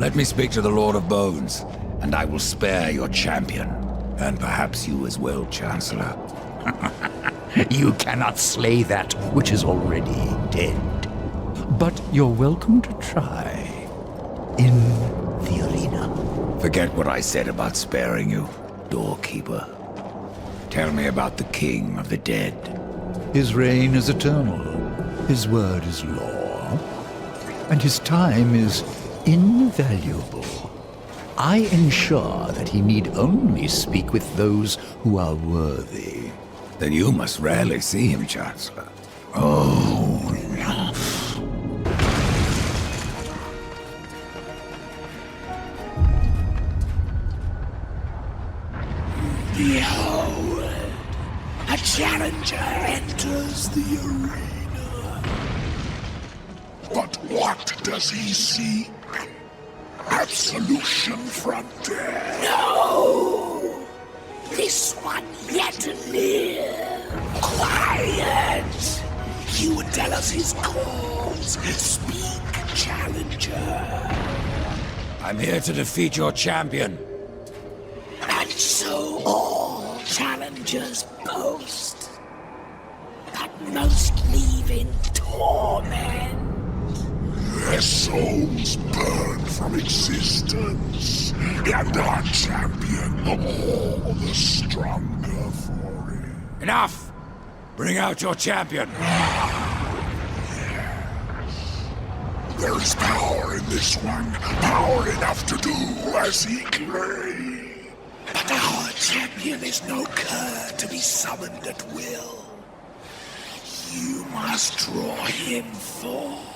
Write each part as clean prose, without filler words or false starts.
Let me speak to the Lord of Bones, and I will spare your champion. And perhaps you as well, Chancellor. You cannot slay that which is already dead. But you're welcome to try. In the arena. Forget what I said about sparing you, doorkeeper. Tell me about the King of the Dead. His reign is eternal. His word is law. And his time is invaluable. I ensure that he need only speak with those who are worthy. Then you must rarely see him, Chancellor. Oh, enough. Behold, a challenger enters the arena. But what does he seek? Absolution from death? No! This one yet to live. Quiet! You would tell us his cause. Speak, challenger. I'm here to defeat your champion. And so all challengers boast, but most leave in torment. Their souls burn from existence, and our champion all the stronger for it. Enough! Bring out your champion. There is power in this one, power enough to do as he claims. But our champion is no cur to be summoned at will. You must draw him forth.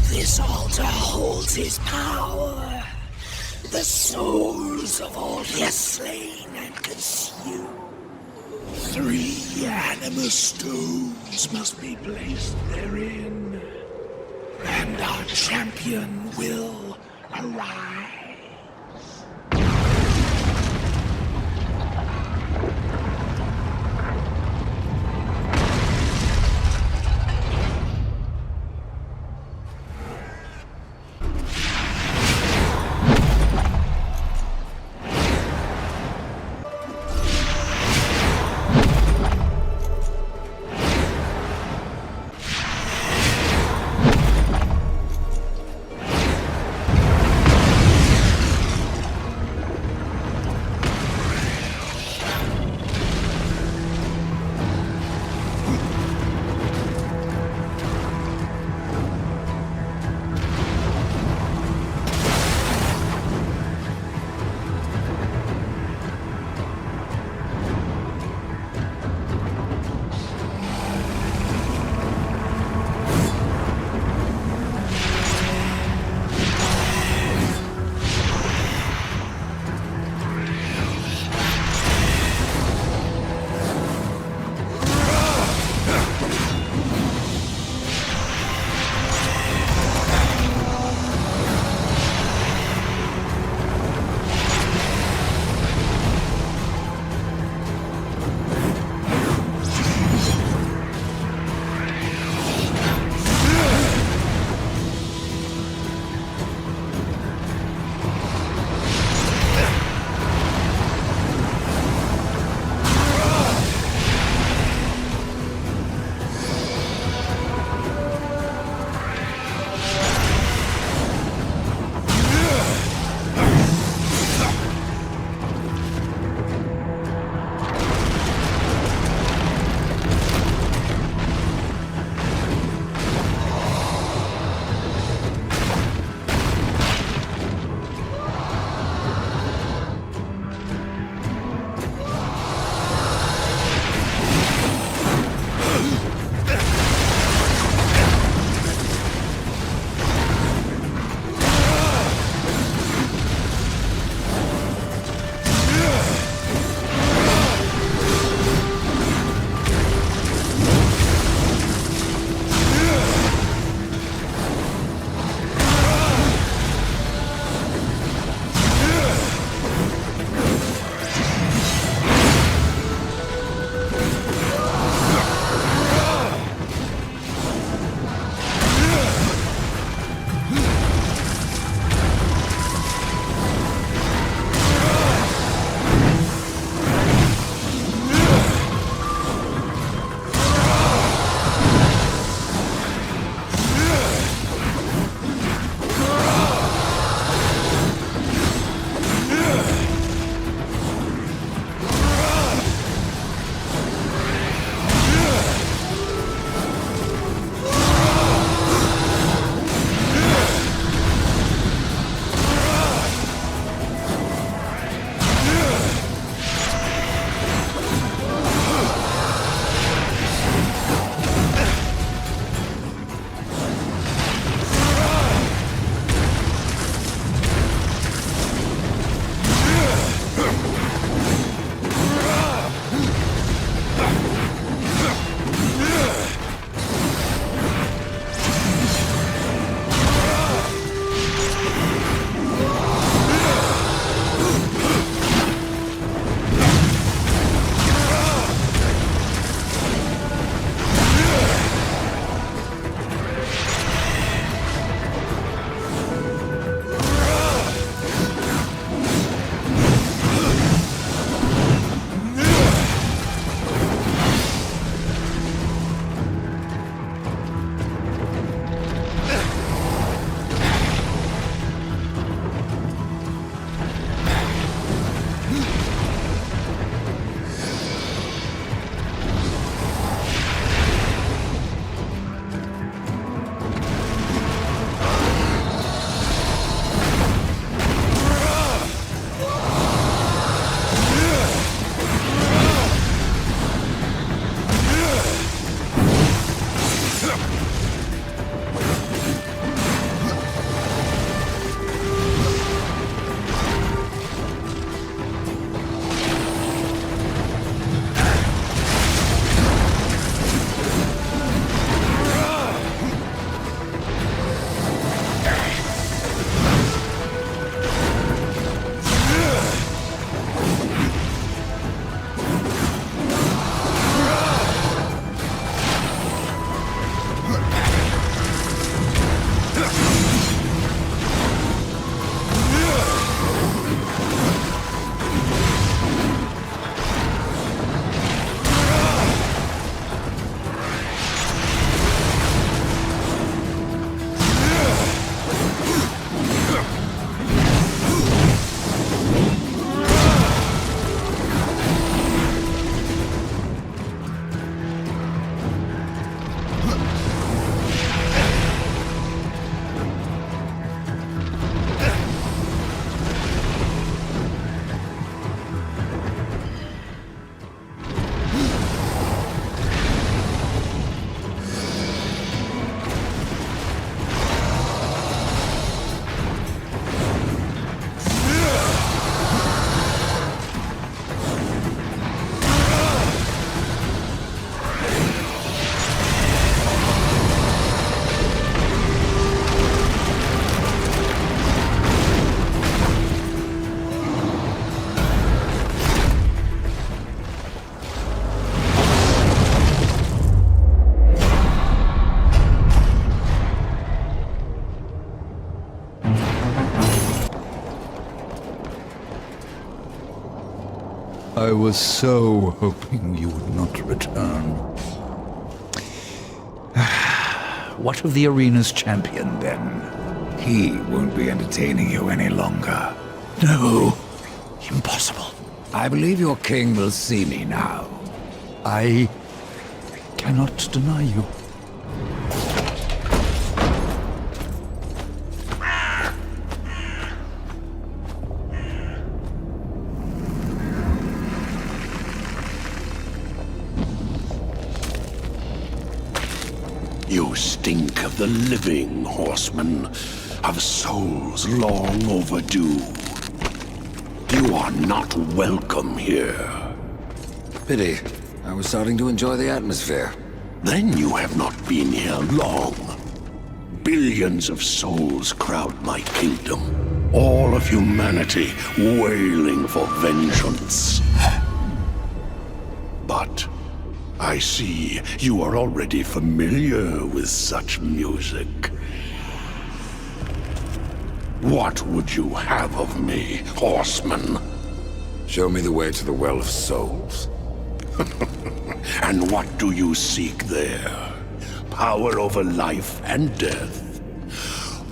This altar holds his power. The souls of all he has slain and consumed. 3 animus stones must be placed therein. And our champion will arise. I was so hoping you would not return. What of the arena's champion, then? He won't be entertaining you any longer. No, impossible. I believe your king will see me now. I cannot deny you. You stink of the living, horseman, of souls long overdue. You are not welcome here. Pity. I was starting to enjoy the atmosphere. Then you have not been here long. Billions of souls crowd my kingdom. All of humanity wailing for vengeance. But I see you are already familiar with such music. What would you have of me, horseman? Show me the way to the Well of Souls. And what do you seek there? Power over life and death?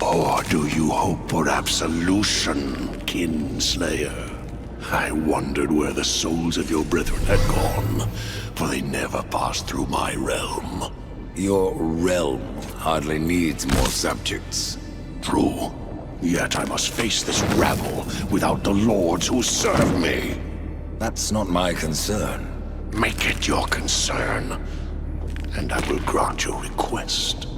Or do you hope for absolution, Kinslayer? I wondered where the souls of your brethren had gone, for they never passed through my realm. Your realm hardly needs more subjects. True. Yet I must face this rabble without the lords who serve me. That's not my concern. Make it your concern, and I will grant your request.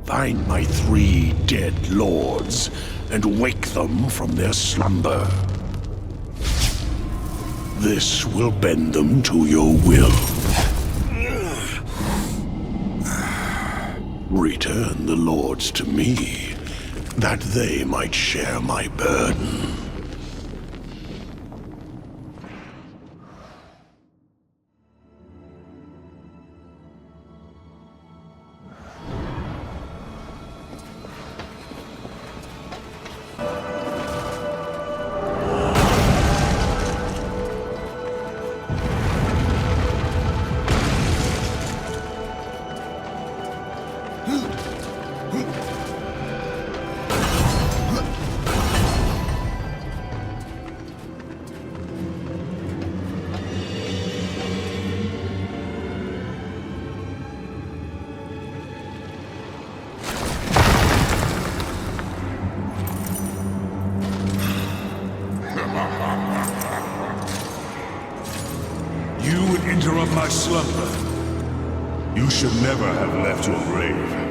Find my 3 dead lords, and wake them from their slumber. This will bend them to your will. Return the lords to me, that they might share my burden. Interrupt my slumber. You should never have left your grave.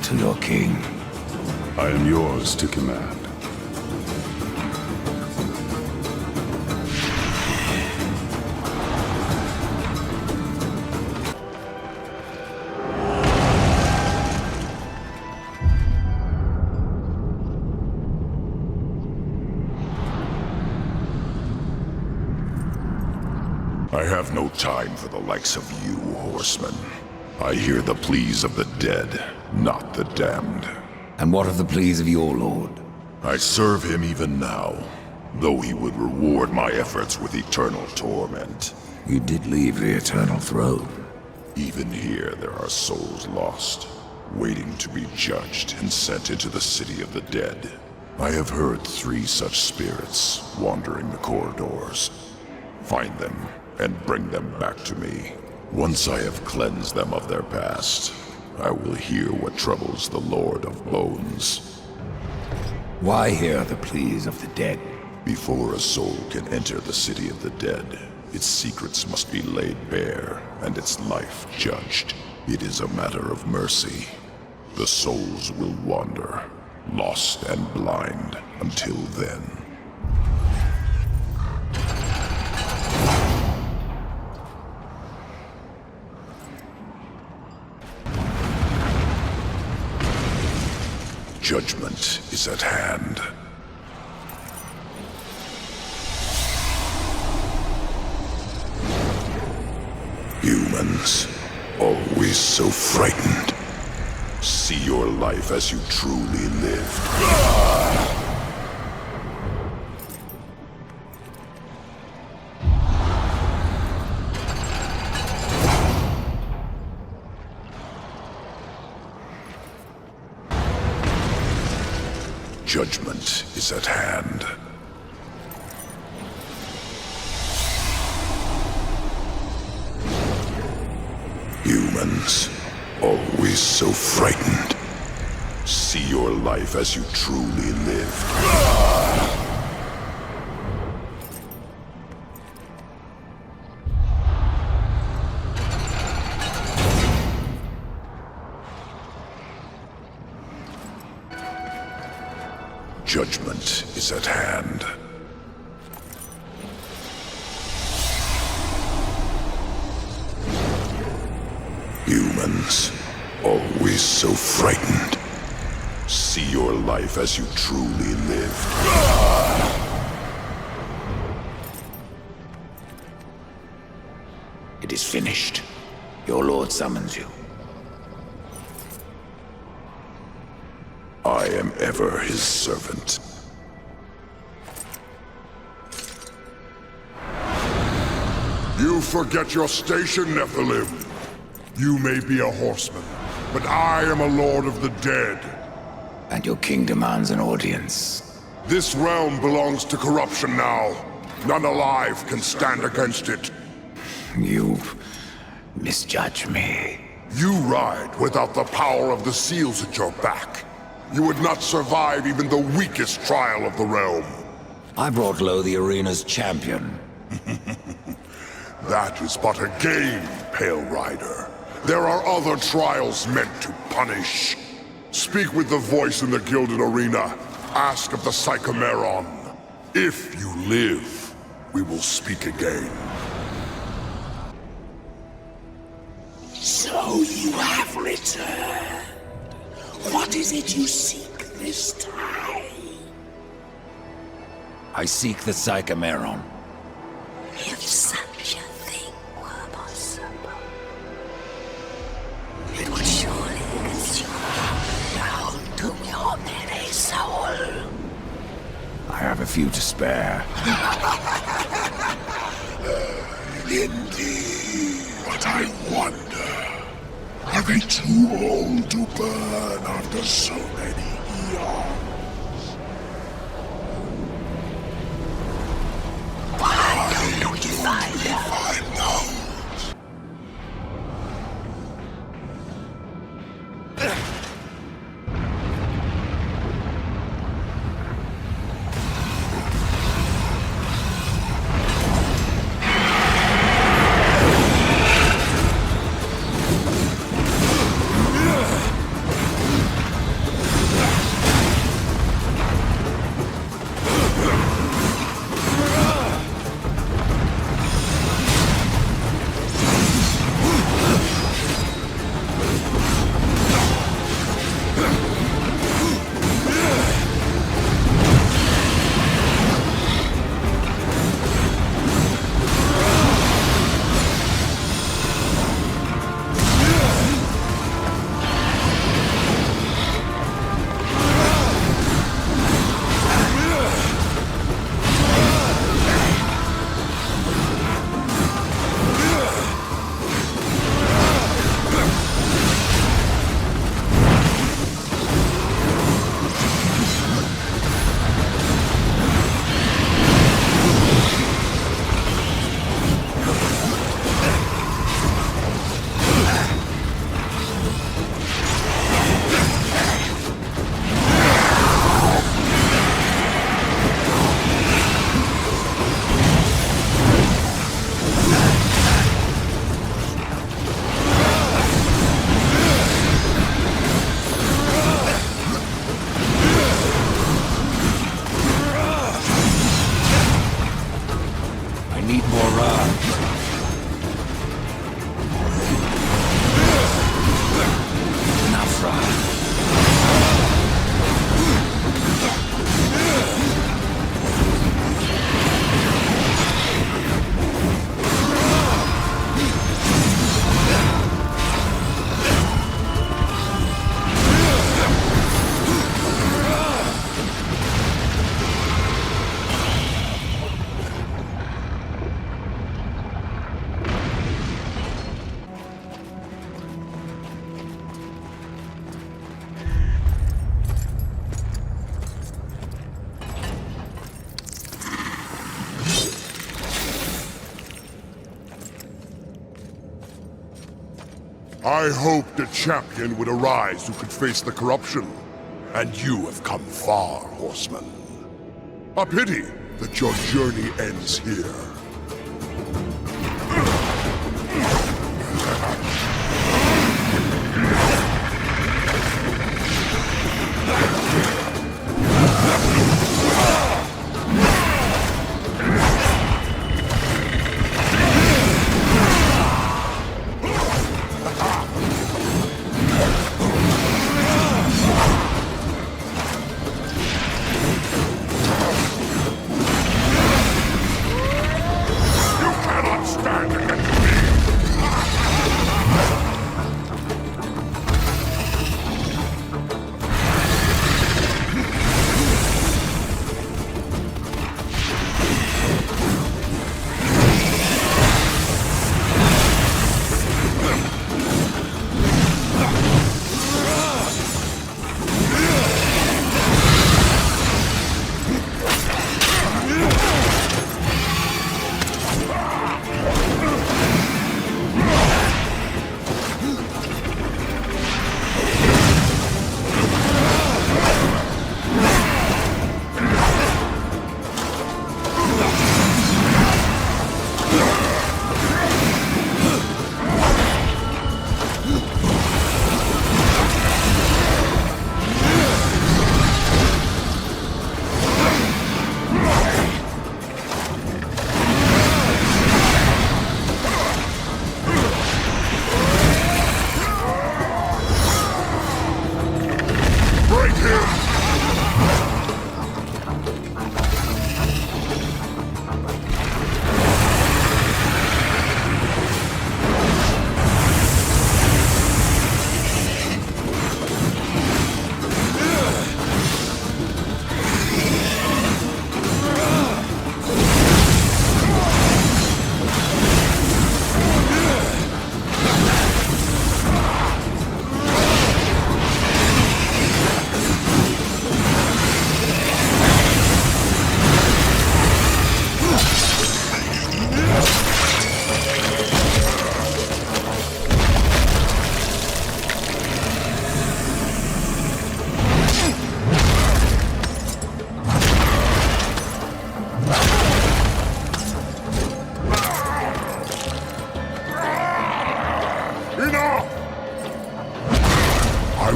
To your king. I am yours to command. I have no time for the likes of you, horsemen. I hear the pleas of the dead, not the damned. And what of the pleas of your lord? I serve him even now, though he would reward my efforts with eternal torment. You did leave the eternal throne. Even here there are souls lost, waiting to be judged and sent into the city of the dead. I have heard 3 such spirits wandering the corridors. Find them and bring them back to me. Once I have cleansed them of their past, I will hear what troubles the Lord of Bones. Why hear the pleas of the dead? Before a soul can enter the city of the dead, its secrets must be laid bare and its life judged. It is a matter of mercy. The souls will wander, lost and blind, until then. Judgment is at hand. Humans, always so frightened. See your life as you truly lived. Judgment is at hand. Humans, always so frightened. See your life as you truly lived. Judgment is at hand. Humans, always so frightened. See your life as you truly lived. It is finished. Your lord summons you. I am ever his servant. You forget your station, Nephilim. You may be a horseman, but I am a lord of the dead. And your king demands an audience. This realm belongs to corruption now. None alive can stand against it. You misjudge me. You ride without the power of the seals at your back. You would not survive even the weakest trial of the realm. I brought low the arena's champion. That is but a game, Pale Rider. There are other trials meant to punish. Speak with the voice in the Gilded Arena. Ask of the Psychomeron. If you live, we will speak again. So you have returned. What is it you seek this time? I seek the Psychomeron. If such a thing were possible, it would surely consume down to your very soul. I have a few to spare. Indeed, but I wonder, are they too old to burn after so many eons? Why don't we find out? Find out. meet Mora. Nafra. I hoped a champion would arise who could face the corruption. And you have come far, Horseman. A pity that your journey ends here.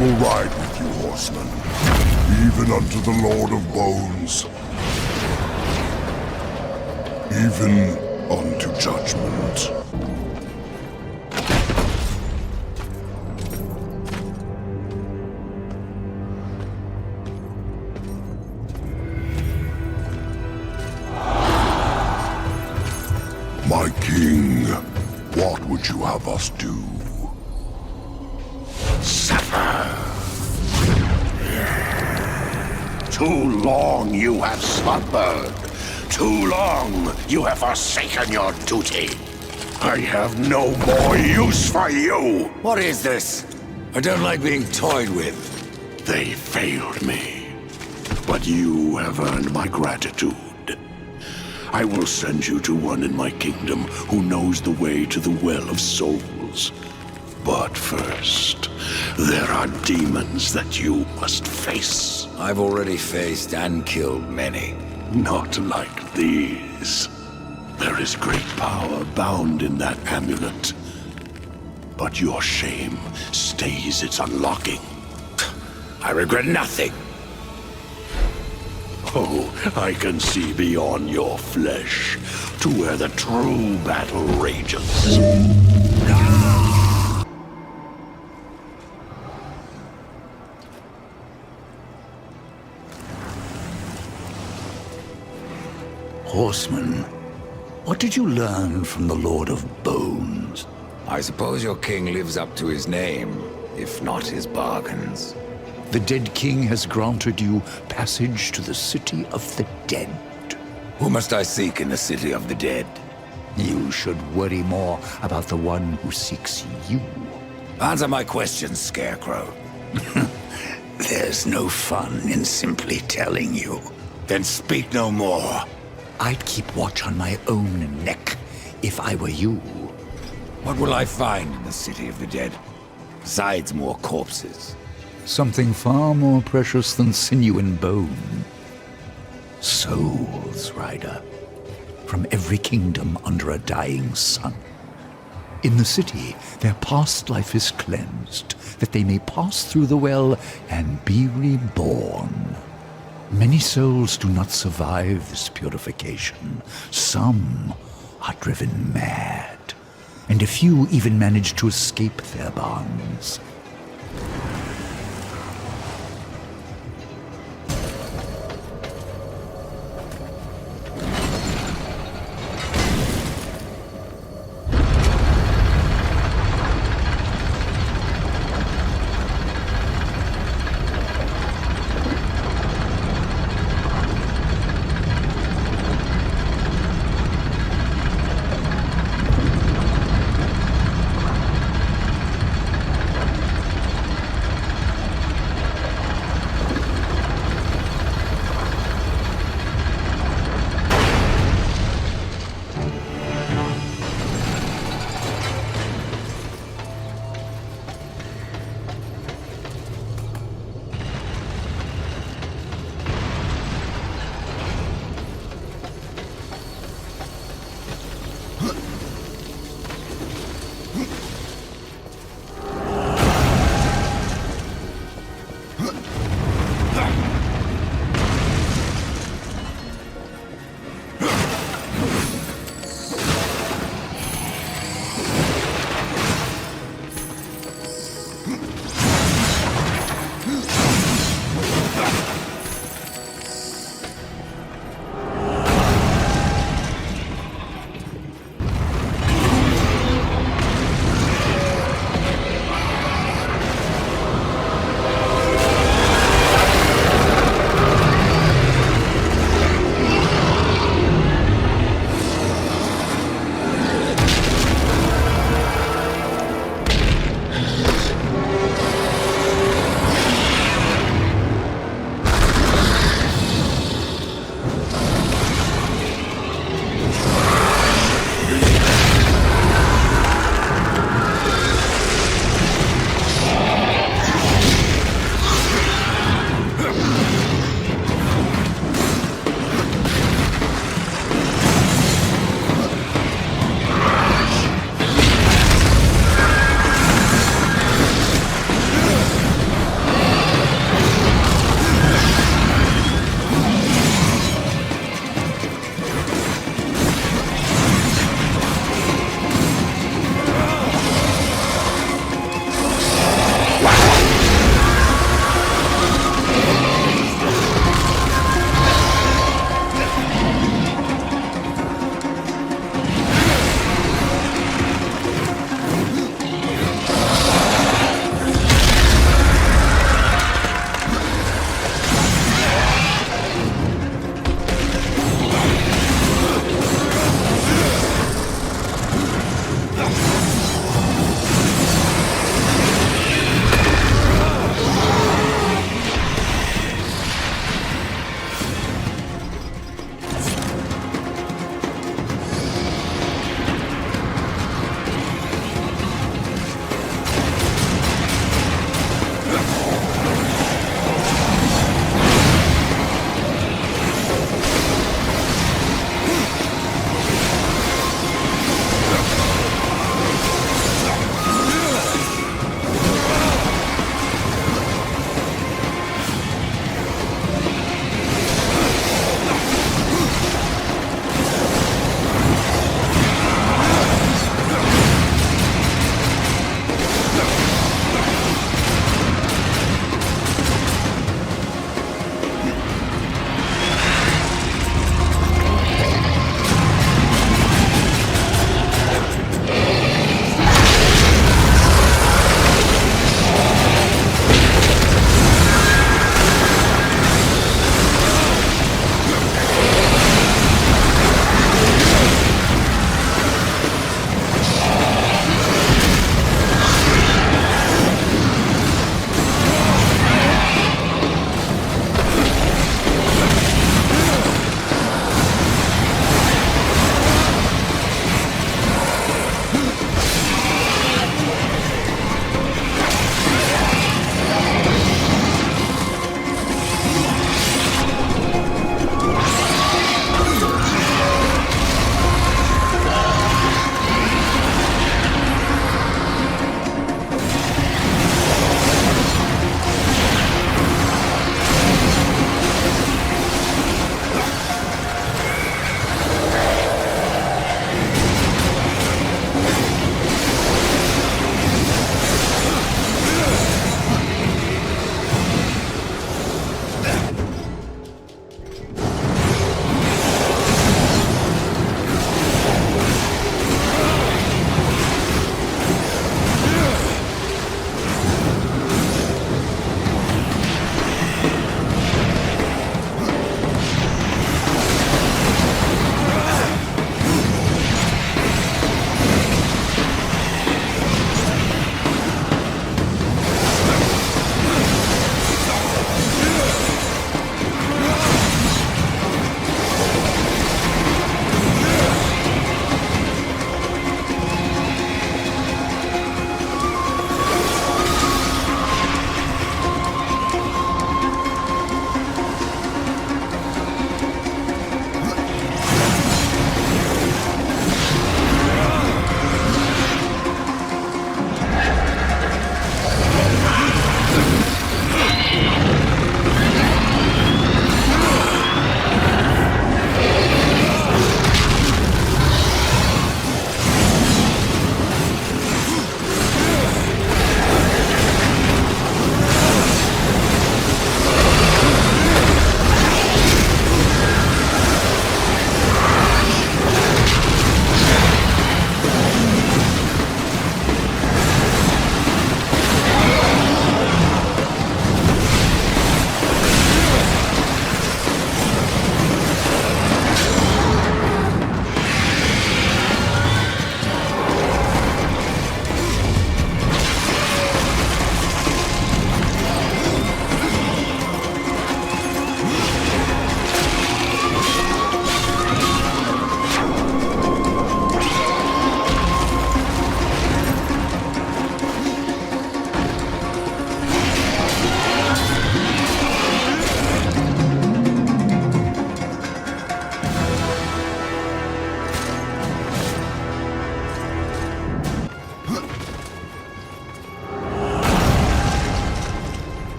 will ride with you, Horseman, even unto the Lord of Bones, even unto judgment. My king, what would you have us do? Suffer! Too long you have slumbered. Too long you have forsaken your duty. I have no more use for you! What is this? I don't like being toyed with. They failed me, but you have earned my gratitude. I will send you to one in my kingdom who knows the way to the Well of Souls. But first, there are demons that you must face. I've already faced and killed many. Not like these. There is great power bound in that amulet. But your shame stays its unlocking. I regret nothing. Oh, I can see beyond your flesh to where the true battle rages. Horseman, what did you learn from the Lord of Bones? I suppose your king lives up to his name, if not his bargains. The dead king has granted you passage to the city of the dead. Who must I seek in the city of the dead? You should worry more about the one who seeks you. Answer my questions, Scarecrow. There's no fun in simply telling you. Then speak no more. I'd keep watch on my own neck if I were you. What will I find in the city of the dead? Besides more corpses. Something far more precious than sinew and bone. Souls, Rider. From every kingdom under a dying sun. In the city, their past life is cleansed, that they may pass through the well and be reborn. Many souls do not survive this purification. Some are driven mad, and a few even manage to escape their bonds.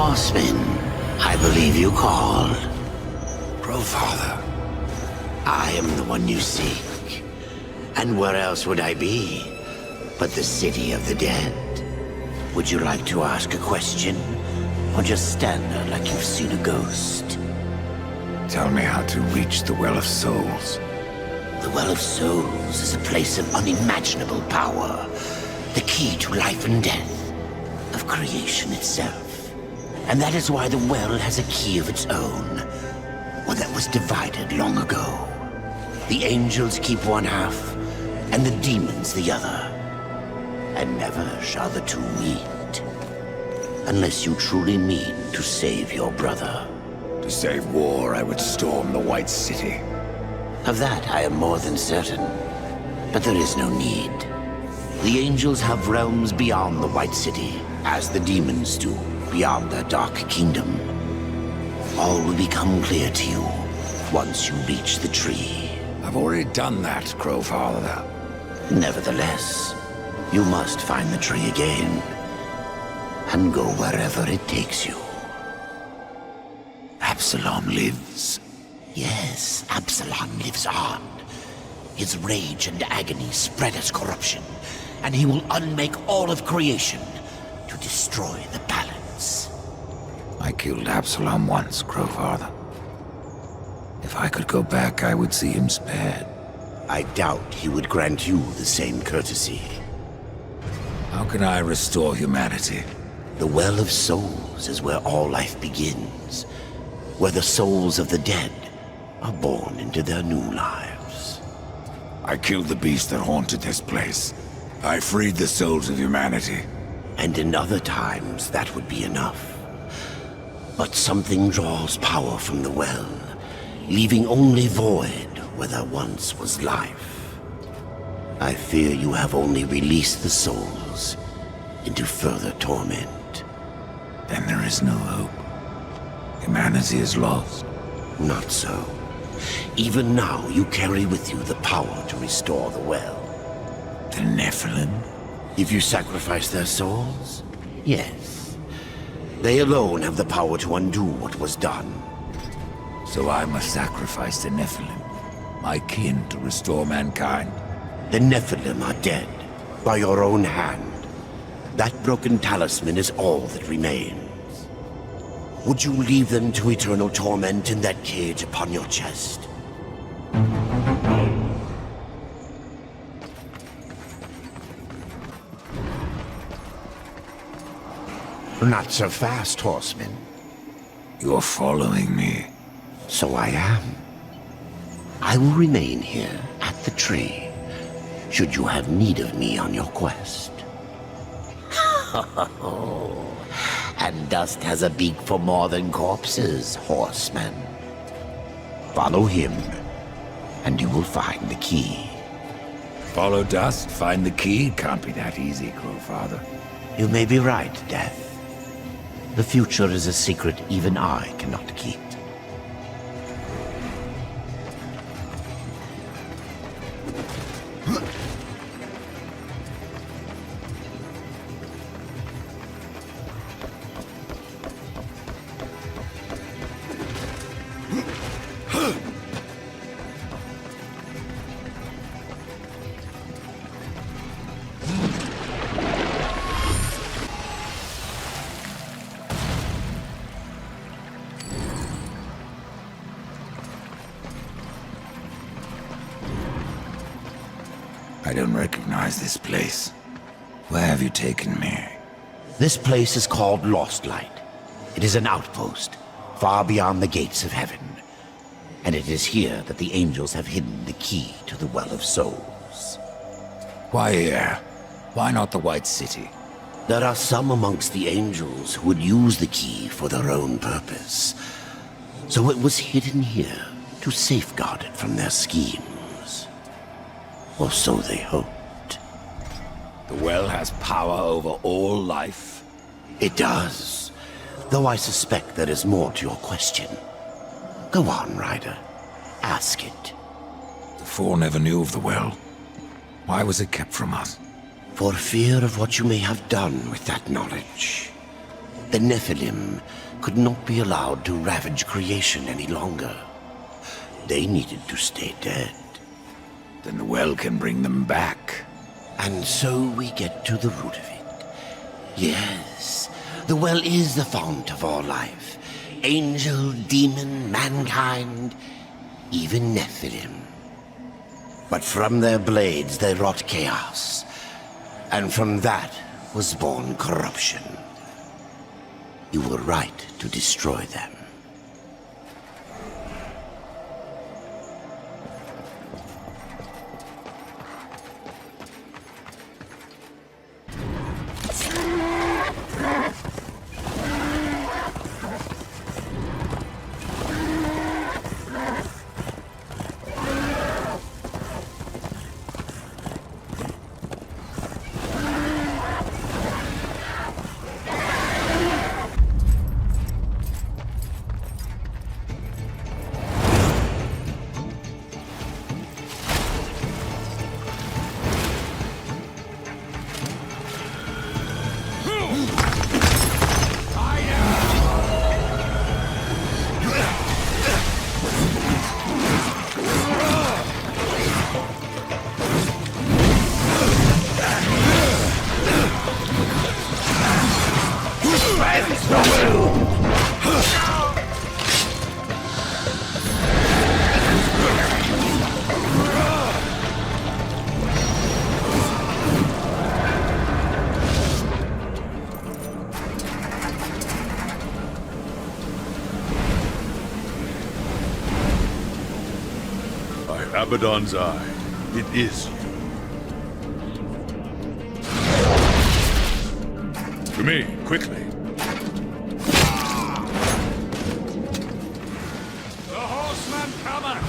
Horsemen, I believe you called. Growfather. I am the one you seek. And where else would I be but the city of the dead? Would you like to ask a question? Or just stand there like you've seen a ghost? Tell me how to reach the Well of Souls. The Well of Souls is a place of unimaginable power. The key to life and death, of creation itself. And that is why the well has a key of its own, one that was divided long ago. The angels keep one half, and the demons the other. And never shall the two meet. Unless you truly mean to save your brother. To save war, I would storm the White City. Of that I am more than certain. But there is no need. The angels have realms beyond the White City, as the demons do beyond their dark kingdom. All will become clear to you once you reach the tree. I've already done that, Crowfather. Nevertheless, you must find the tree again, and go wherever it takes you. Absalom lives. Yes, Absalom lives on. His rage and agony spread as corruption, and he will unmake all of creation to destroy the balance. I killed Absalom once, Crowfather. If I could go back, I would see him spared. I doubt he would grant you the same courtesy. How can I restore humanity? The Well of Souls is where all life begins, where the souls of the dead are born into their new lives. I killed the beast that haunted this place. I freed the souls of humanity. And in other times, that would be enough. But something draws power from the well, leaving only void where there once was life. I fear you have only released the souls into further torment. Then there is no hope. Humanity is lost. Not so. Even now, you carry with you the power to restore the well. The Nephilim? If you sacrifice their souls, yes. They alone have the power to undo what was done. So I must sacrifice the Nephilim, my kin, to restore mankind? The Nephilim are dead, by your own hand. That broken talisman is all that remains. Would you leave them to eternal torment in that cage upon your chest? Not so fast, Horseman. You're following me. So I am. I will remain here at the tree, should you have need of me on your quest. And dust has a beak for more than corpses, Horseman. Follow him, and you will find the key. Follow dust, find the key? Can't be that easy, Crowfather. You may be right, Death. The future is a secret even I cannot keep. I don't recognize this place. Where have you taken me? This place is called Lost Light. It is an outpost, far beyond the gates of heaven. And it is here that the angels have hidden the key to the Well of Souls. Why here? Why not the White City? There are some amongst the angels who would use the key for their own purpose. So it was hidden here to safeguard it from their schemes. Or so they hoped. The well has power over all life. It does, though I suspect there is more to your question. Go on, Ryder. Ask it. The Four never knew of the well. Why was it kept from us? For fear of what you may have done with that knowledge. The Nephilim could not be allowed to ravage creation any longer. They needed to stay dead. Then the well can bring them back. And so we get to the root of it. Yes, the well is the fount of all life. Angel, demon, mankind, even Nephilim. But from their blades they wrought chaos. And from that was born corruption. You were right to destroy them. Abaddon's eye. It is you. To me, quickly. The horseman cometh!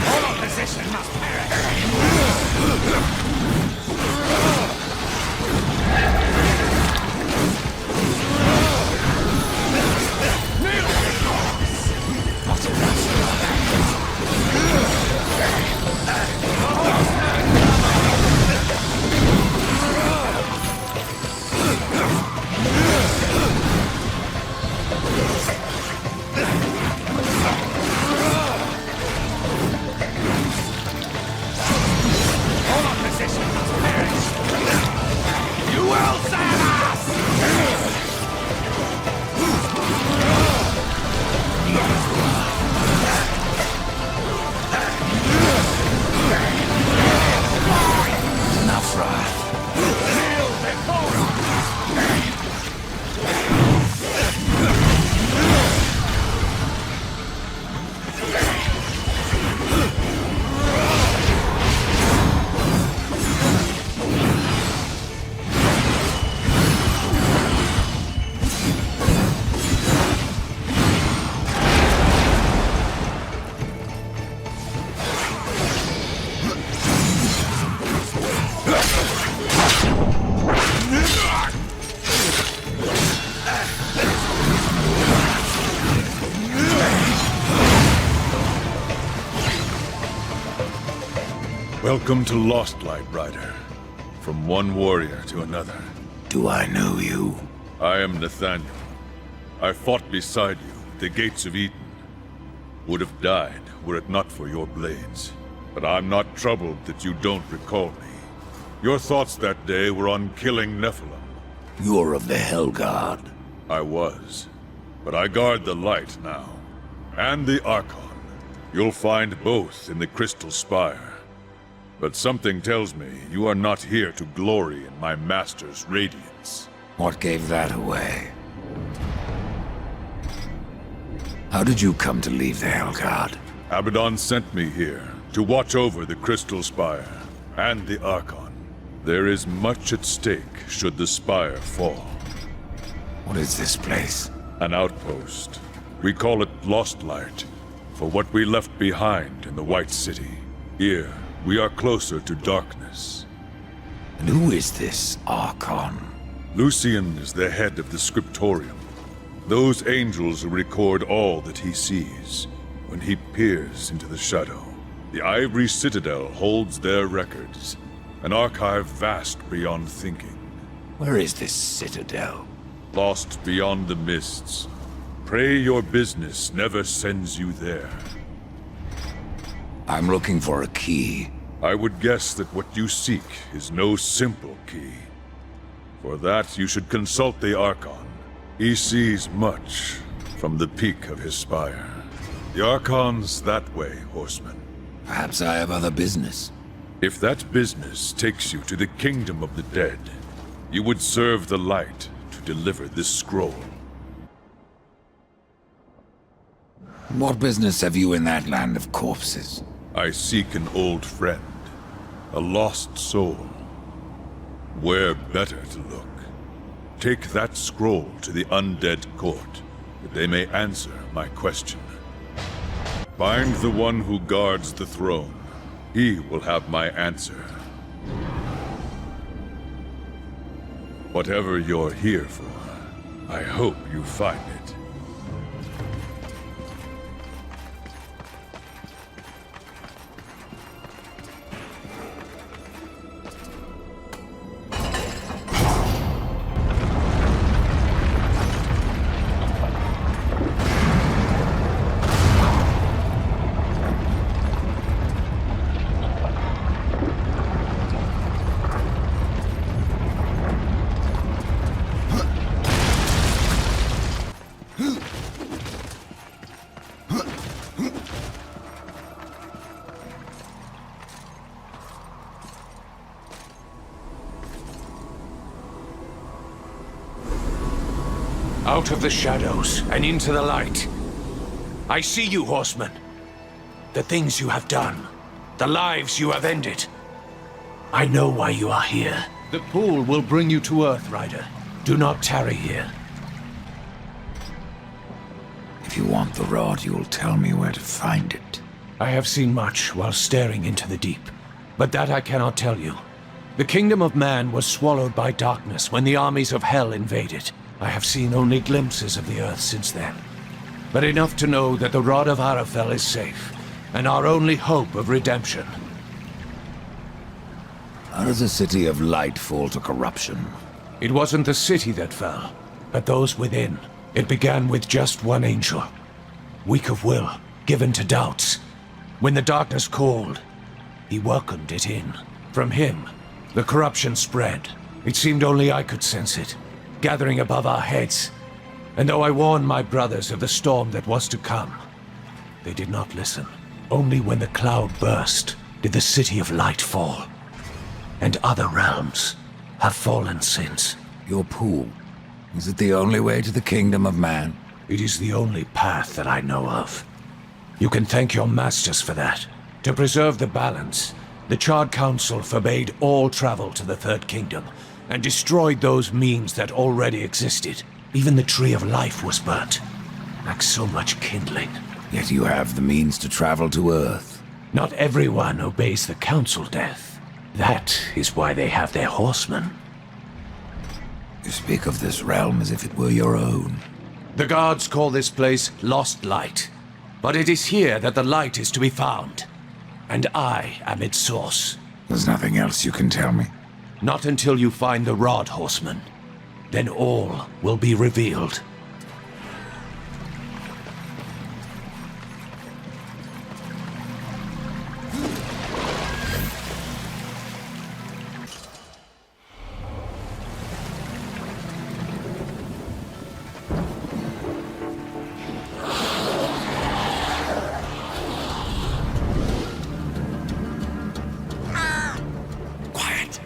All opposition must perish! Welcome to Lost Light, Rider. From one warrior to another. Do I know you? I am Nathaniel. I fought beside you at the gates of Eden. Would have died were it not for your blades. But I'm not troubled that you don't recall me. Your thoughts that day were on killing Nephilim. You're of the Hellguard. I was. But I guard the light now. And the Archon. You'll find both in the Crystal Spire. But something tells me you are not here to glory in my master's radiance. What gave that away? How did you come to leave the Hellguard? Abaddon sent me here to watch over the Crystal Spire and the Archon. There is much at stake should the Spire fall. What is this place? An outpost. We call it Lost Light, for what we left behind in the White City. Here, we are closer to darkness. And who is this Archon? Lucian is the head of the Scriptorium. Those angels record all that he sees when he peers into the shadow. The Ivory Citadel holds their records, an archive vast beyond thinking. Where is this citadel? Lost beyond the mists. Pray your business never sends you there. I'm looking for a key. I would guess that what you seek is no simple key. For that, you should consult the Archon. He sees much from the peak of his spire. The Archon's that way, Horseman. Perhaps I have other business. If that business takes you to the kingdom of the dead, you would serve the light to deliver this scroll. What business have you in that land of corpses? I seek an old friend, a lost soul. Where better to look? Take that scroll to the undead court, that they may answer my question. Find the one who guards the throne. He will have my answer. Whatever you're here for, I hope you find it. Out of the shadows and into the light. I see you, Horseman. The things you have done. The lives you have ended. I know why you are here. The pool will bring you to Earth, Rider. Do not tarry here. If you want the rod, you'll tell me where to find it. I have seen much while staring into the deep, but that I cannot tell you. The kingdom of man was swallowed by darkness when the armies of hell invaded. I have seen only glimpses of the Earth since then, but enough to know that the Rod of Arafel is safe, and our only hope of redemption. How does a city of light fall to corruption? It wasn't the city that fell, but those within. It began with just one angel, weak of will, given to doubts. When the darkness called, he welcomed it in. From him, the corruption spread. It seemed only I could sense it, gathering above our heads. And though I warned my brothers of the storm that was to come, they did not listen. Only when the cloud burst did the city of light fall. And other realms have fallen since. Your pool, is it the only way to the kingdom of man? It is the only path that I know of. You can thank your masters for that. To preserve the balance, the Charred Council forbade all travel to the Third Kingdom, and destroyed those means that already existed. Even the Tree of Life was burnt, like so much kindling. Yet you have the means to travel to Earth. Not everyone obeys the Council, Death. That is why they have their horsemen. You speak of this realm as if it were your own. The gods call this place Lost Light, but it is here that the light is to be found, and I am its source. There's nothing else you can tell me? Not until you find the rod, Horseman. Then all will be revealed. Quiet.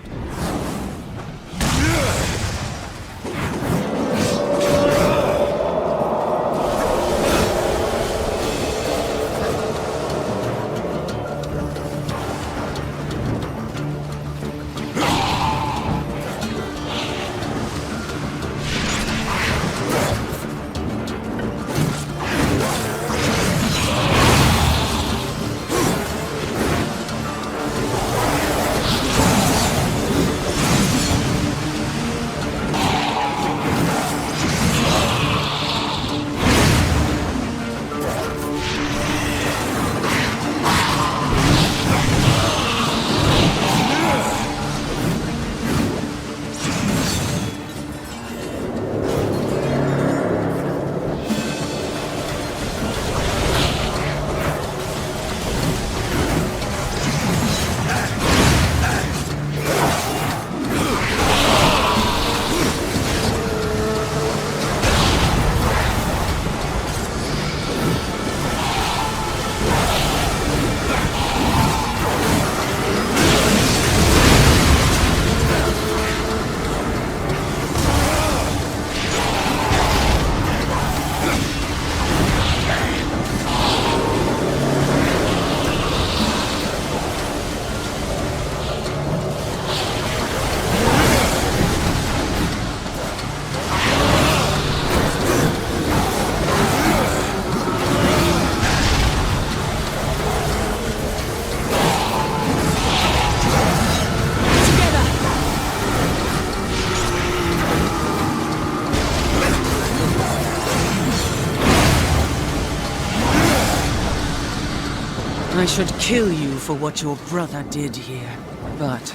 I should kill you for what your brother did here. But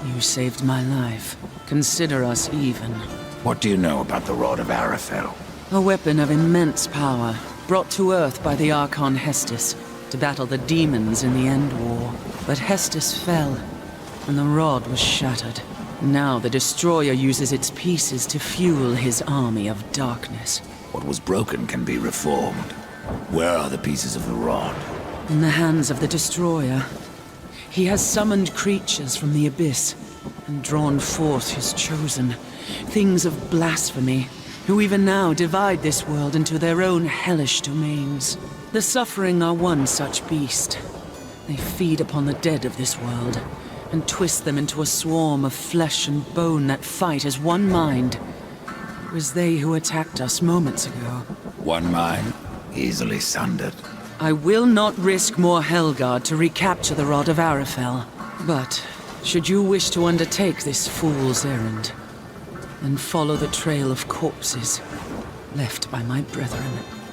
you saved my life. Consider us even. What do you know about the Rod of Arafel? A weapon of immense power, brought to Earth by the Archon Hestus, to battle the demons in the Endwar. But Hestus fell, and the rod was shattered. Now the Destroyer uses its pieces to fuel his army of darkness. What was broken can be reformed. Where are the pieces of the rod? In the hands of the Destroyer. He has summoned creatures from the abyss, and drawn forth his chosen, things of blasphemy, who even now divide this world into their own hellish domains. The Suffering are one such beast. They feed upon the dead of this world, and twist them into a swarm of flesh and bone that fight as one mind. It was they who attacked us moments ago. One mind, easily sundered. I will not risk more Helgard to recapture the Rod of Arafel. But, should you wish to undertake this fool's errand, then follow the trail of corpses left by my brethren.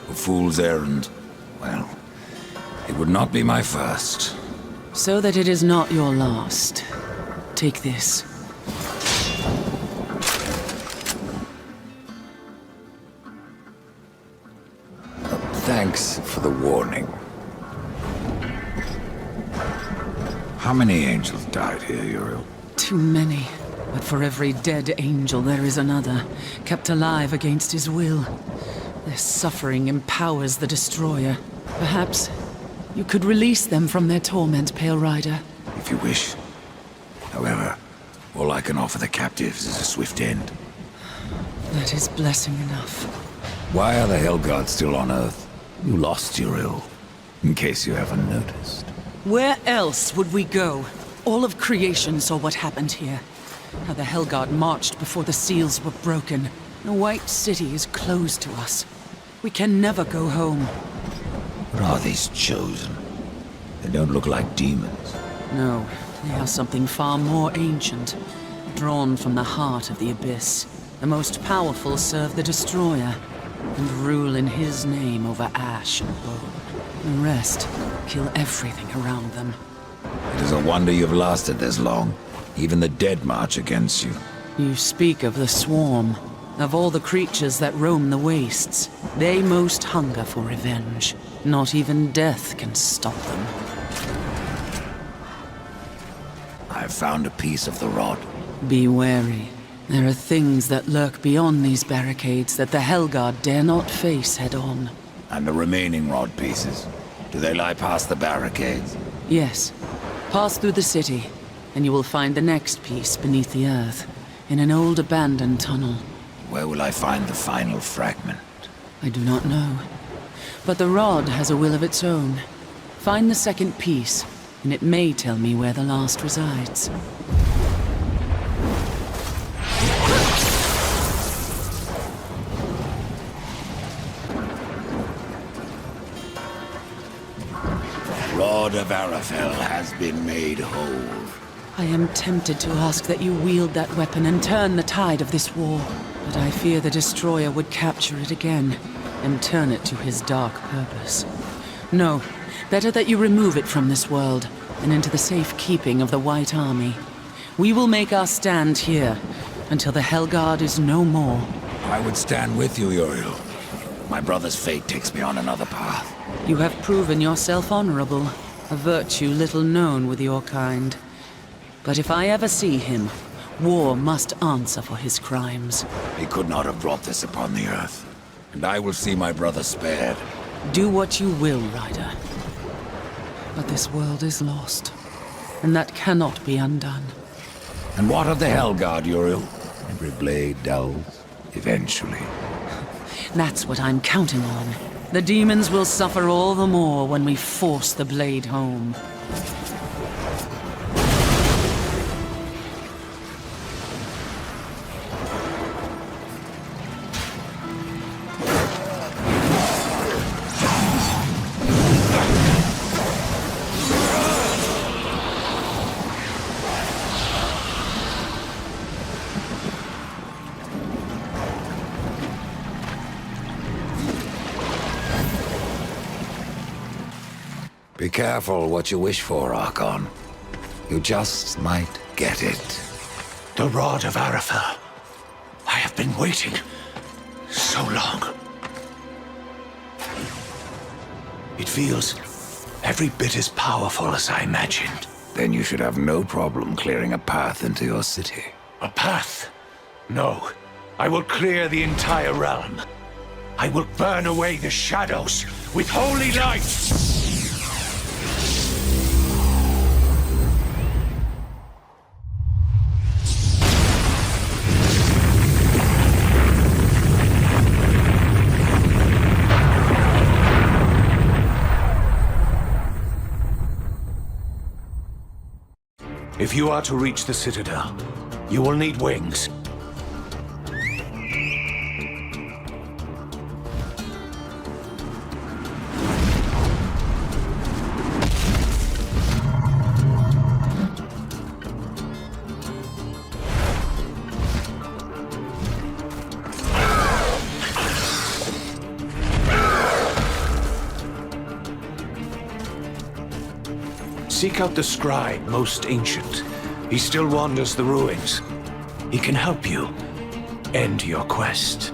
A fool's errand? Well, it would not be my first. So that it is not your last, take this. Thanks for the warning. How many angels died here, Uriel? Too many. But for every dead angel there is another, kept alive against his will. Their suffering empowers the Destroyer. Perhaps you could release them from their torment, Pale Rider. If you wish. However, all I can offer the captives is a swift end. That is blessing enough. Why are the Helguards still on Earth? You lost Uriel, in case you haven't noticed. Where else would we go? All of creation saw what happened here. How the Helguard marched before the seals were broken. The White City is closed to us. We can never go home. What are these chosen? They don't look like demons. No, they are something far more ancient. Drawn from the heart of the Abyss. The most powerful serve the Destroyer, and rule in his name over ash and bone. The rest kill everything around them. It is a wonder you've lasted this long. Even the dead march against you. You speak of the Swarm. Of all the creatures that roam the wastes, they most hunger for revenge. Not even death can stop them. I've found a piece of the rod. Be wary. There are things that lurk beyond these barricades that the Helguard dare not face head-on. And the remaining rod pieces? Do they lie past the barricades? Yes. Pass through the city, and you will find the next piece beneath the earth, in an old abandoned tunnel. Where will I find the final fragment? I do not know. But the rod has a will of its own. Find the second piece, and it may tell me where the last resides. Rod of Arafel has been made whole. I am tempted to ask that you wield that weapon and turn the tide of this war. But I fear the Destroyer would capture it again, and turn it to his dark purpose. No, better that you remove it from this world, and into the safekeeping of the White Army. We will make our stand here, until the Helguard is no more. I would stand with you, Uriel. My brother's fate takes me on another path. You have proven yourself honorable, a virtue little known with your kind. But if I ever see him, war must answer for his crimes. He could not have brought this upon the earth. And I will see my brother spared. Do what you will, Ryder. But this world is lost, and that cannot be undone. And what of the Helguard, Uriel? Every blade dulls, eventually. That's what I'm counting on. The demons will suffer all the more when we force the blade home. Be careful what you wish for, Archon. You just might get it. The Rod of Arathar. I have been waiting so long. It feels every bit as powerful as I imagined. Then you should have no problem clearing a path into your city. A path? No. I will clear the entire realm. I will burn away the shadows with holy light! If you are to reach the Citadel, you will need wings. Seek out the scribe, most ancient. He still wanders the ruins. He can help you end your quest.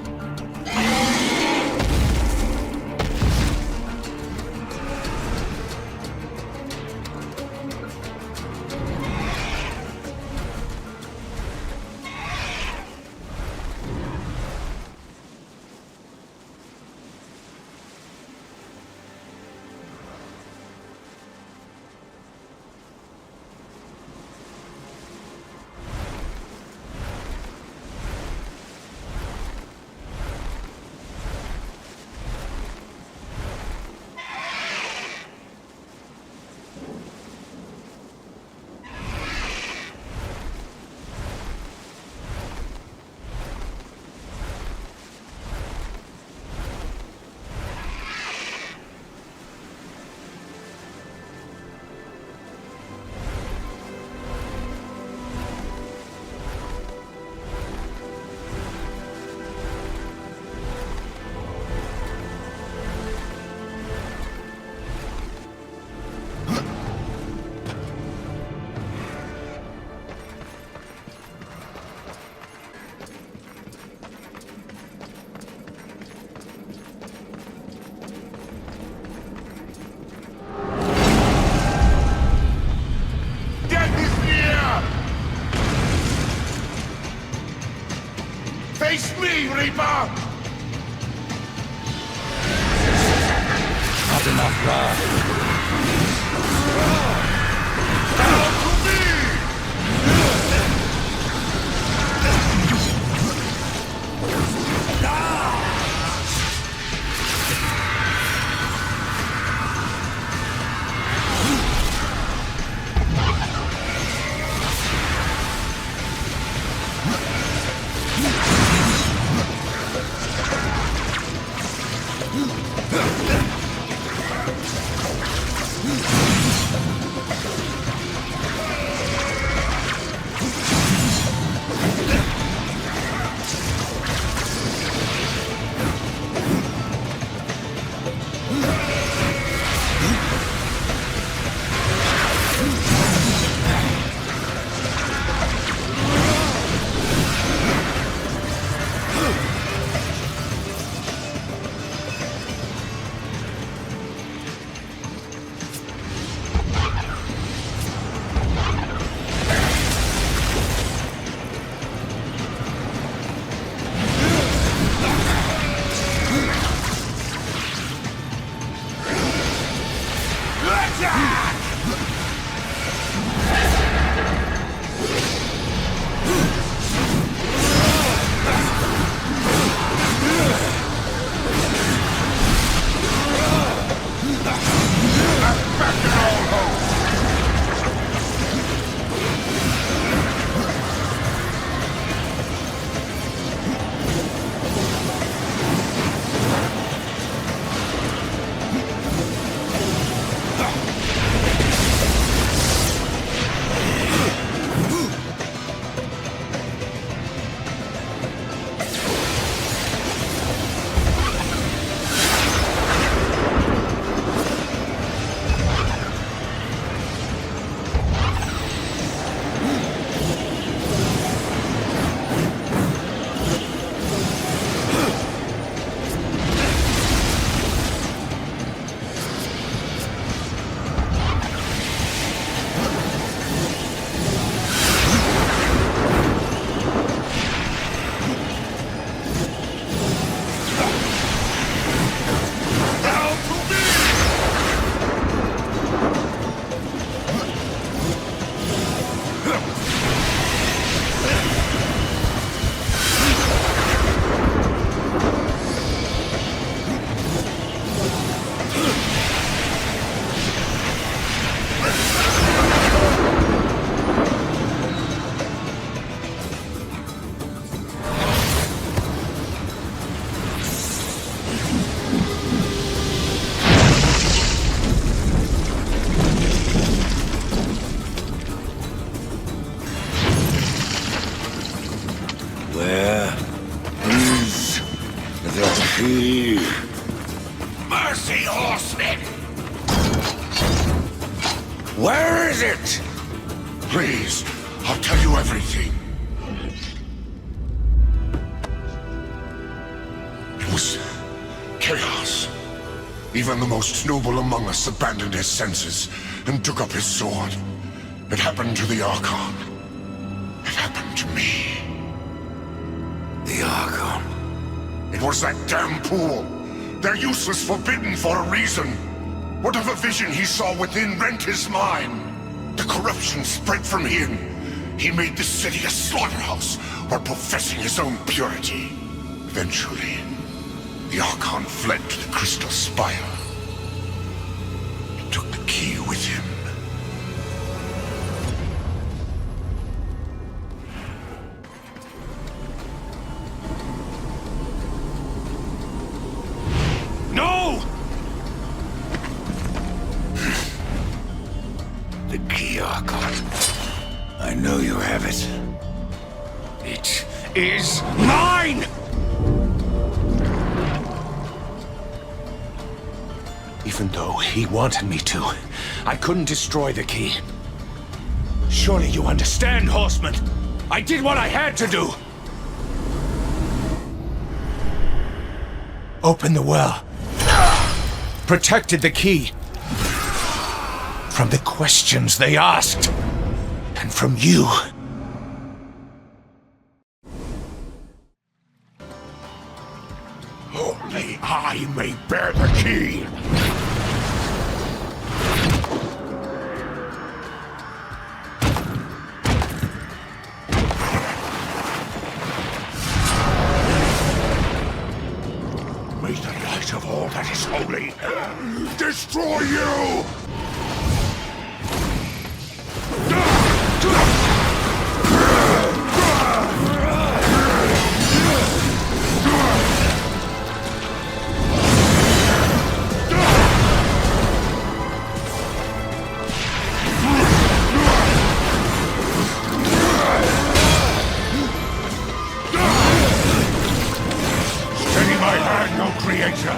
Face me, Reaper! Not enough blood. Down to me! Where is it? Please, I'll tell you everything. It was chaos. Even the most noble among us abandoned his senses and took up his sword. It happened to the Archon. It happened to me. The Archon. It was that damn pool. They're useless, forbidden for a reason. Whatever vision he saw within rent his mind. The corruption spread from him. He made this city a slaughterhouse while professing his own purity. Eventually, the Archon fled to the Crystal Spire. He took the key with him. No! The key, Archon. I know you have it. It is mine! Even though he wanted me to, I couldn't destroy the key. Surely you understand, Horseman. I did what I had to do. Opened the well. Protected the key. From the questions they asked. And from you. Only I may bear the key. May the light of all that is holy destroy you! Steady my hand, O Creator!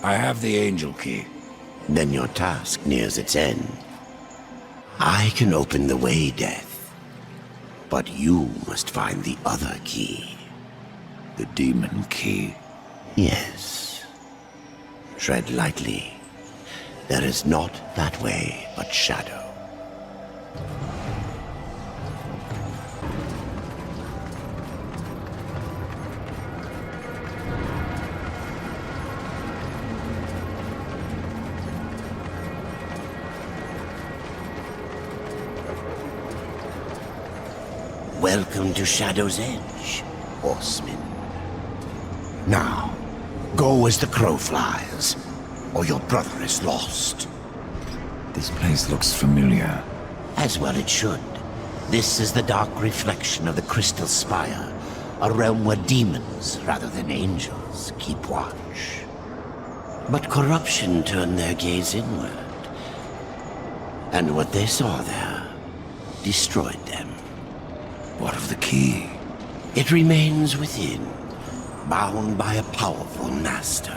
I have the angel key. Then your task nears its end. I can open the way, Death. But you must find the other key. The demon key? Yes. Tread lightly. There is not that way but shadow. Welcome to Shadow's Edge, Horseman. Now, go as the crow flies, or your brother is lost. This place looks familiar. As well it should. This is the dark reflection of the Crystal Spire, a realm where demons, rather than angels, keep watch. But corruption turned their gaze inward, and what they saw there destroyed them. What of the key? It remains within, bound by a powerful master.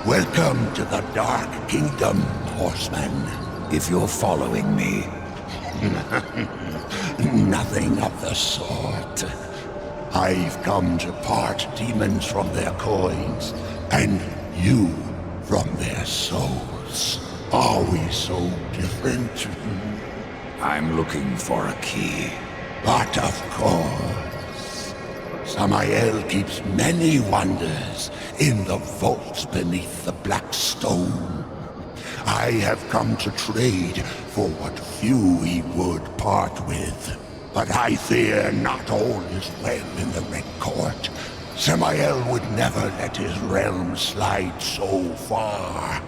Welcome to the Dark Kingdom, Horseman. If you're following me. Nothing of the sort. I've come to part demons from their coins, and you from their souls. Are we so different? I'm looking for a key. But of course, Samael keeps many wonders in the vaults beneath the black stone. I have come to trade for what few he would part with. But I fear not all is well in the Red Court. Samael would never let his realm slide so far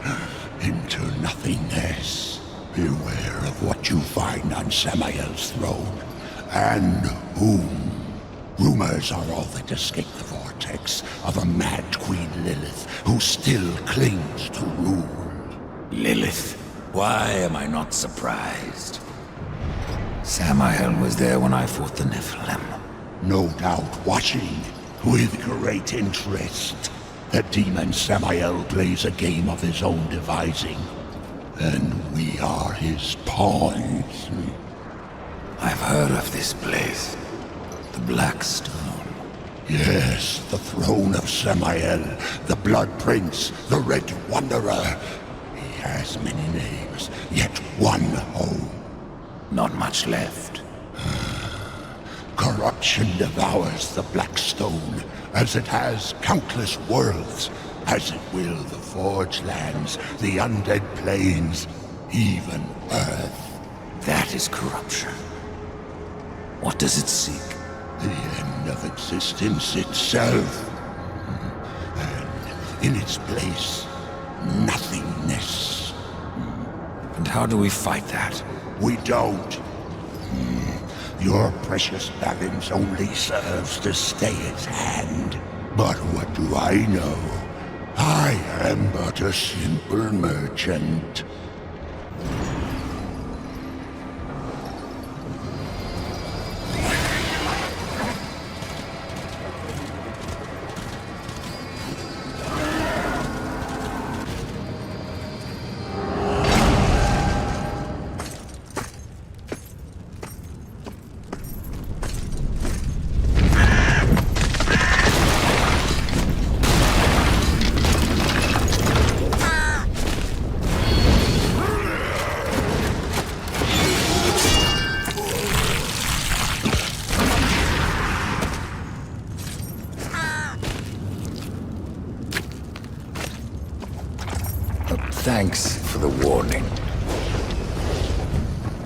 into nothingness. Beware of what you find on Samael's throne, and whom. Rumors are all that escape the vortex of a mad Queen Lilith who still clings to rule. Lilith? Why am I not surprised? Samael was there when I fought the Nephilim. No doubt watching with great interest. The demon Samael plays a game of his own devising, and we are his pawns. I've heard of this place. The Black Stone. Yes, the throne of Samael, the Blood Prince, the Red Wanderer. He has many names, yet one home. Not much left. Corruption devours the Black Stone, as it has countless worlds, as it will the Forge Lands, the Undead Plains, even Earth. That is corruption. What does it seek? The end of existence itself. And in its place, nothingness. And how do we fight that? We don't. Your precious balance only serves to stay its hand. But what do I know? I am but a simple merchant. Thanks for the warning.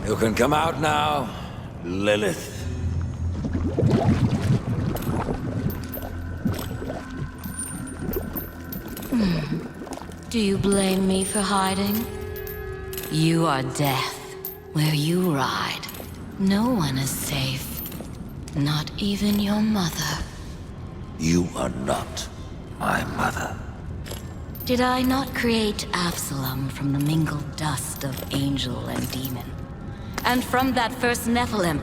You can come out now, Lilith. Do you blame me for hiding? You are death. Where you ride, no one is safe. Not even your mother. You are not my mother. Did I not create Absalom from the mingled dust of angel and demon? And from that first Nephilim,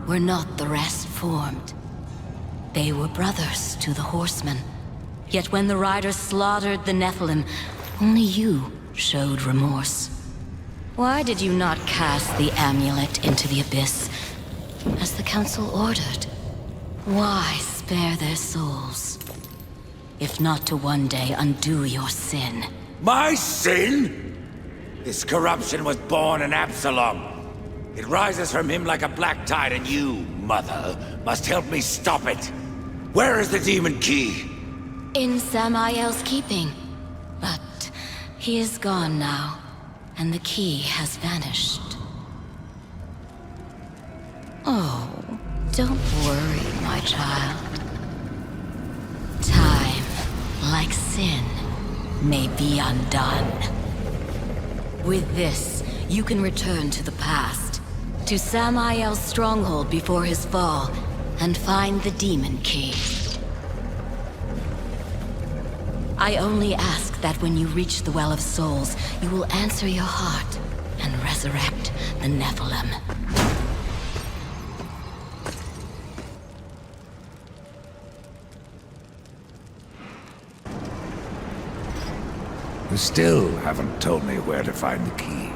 were not the rest formed? They were brothers to the Horsemen. Yet when the riders slaughtered the Nephilim, only you showed remorse. Why did you not cast the amulet into the abyss, as the Council ordered? Why spare their souls, if not to one day undo your sin? My sin? This corruption was born in Absalom. It rises from him like a black tide, and you, Mother, must help me stop it. Where is the demon key? In Samael's keeping. But he is gone now, and the key has vanished. Oh, don't worry, my child. Time, like sin, may be undone. With this, you can return to the past, to Samael's stronghold before his fall, and find the demon key. I only ask that when you reach the Well of Souls, you will answer your heart and resurrect the Nephilim. You still haven't told me where to find the key.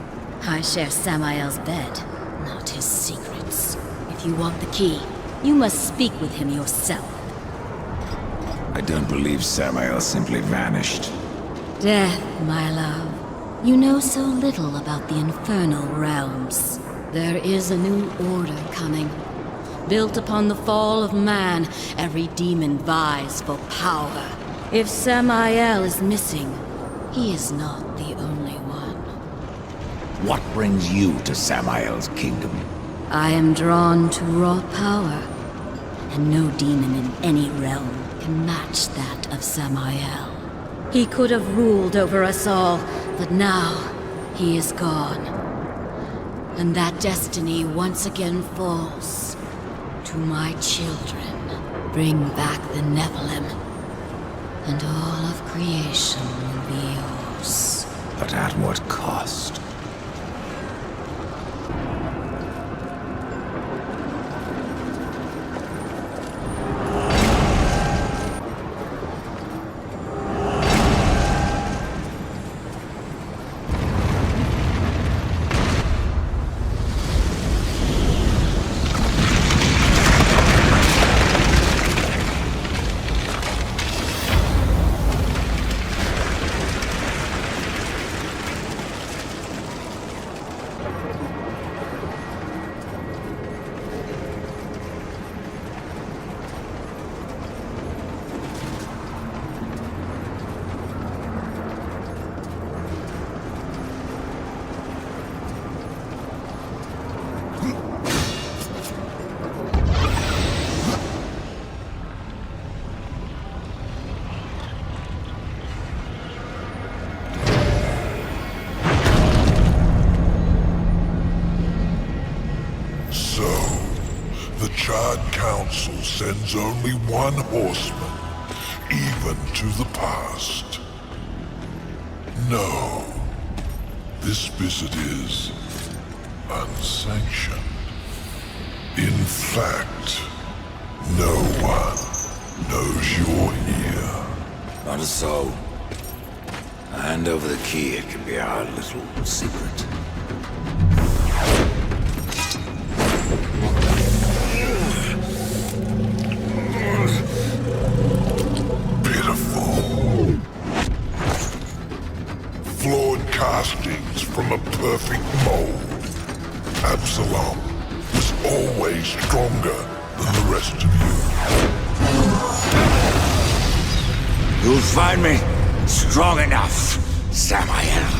I share Samael's bed, not his secrets. If you want the key, you must speak with him yourself. I don't believe Samael simply vanished. Death, my love. You know so little about the infernal realms. There is a new order coming. Built upon the fall of man, every demon vies for power. If Samael is missing, he is not the only one. What brings you to Samael's kingdom? I am drawn to raw power, and no demon in any realm can match that of Samael. He could have ruled over us all, but now he is gone. And that destiny once again falls to my children. Bring back the Nephilim, and all of creation will be yours. But at what cost? Charred Council sends only one horseman, even to the past. No, this visit is unsanctioned. In fact, no one knows you're here. Not so. Hand over the key, it can be our little secret. Pitiful. Flawed castings from a perfect mold. Absalom was always stronger than the rest of you. You'll find me strong enough, Samael.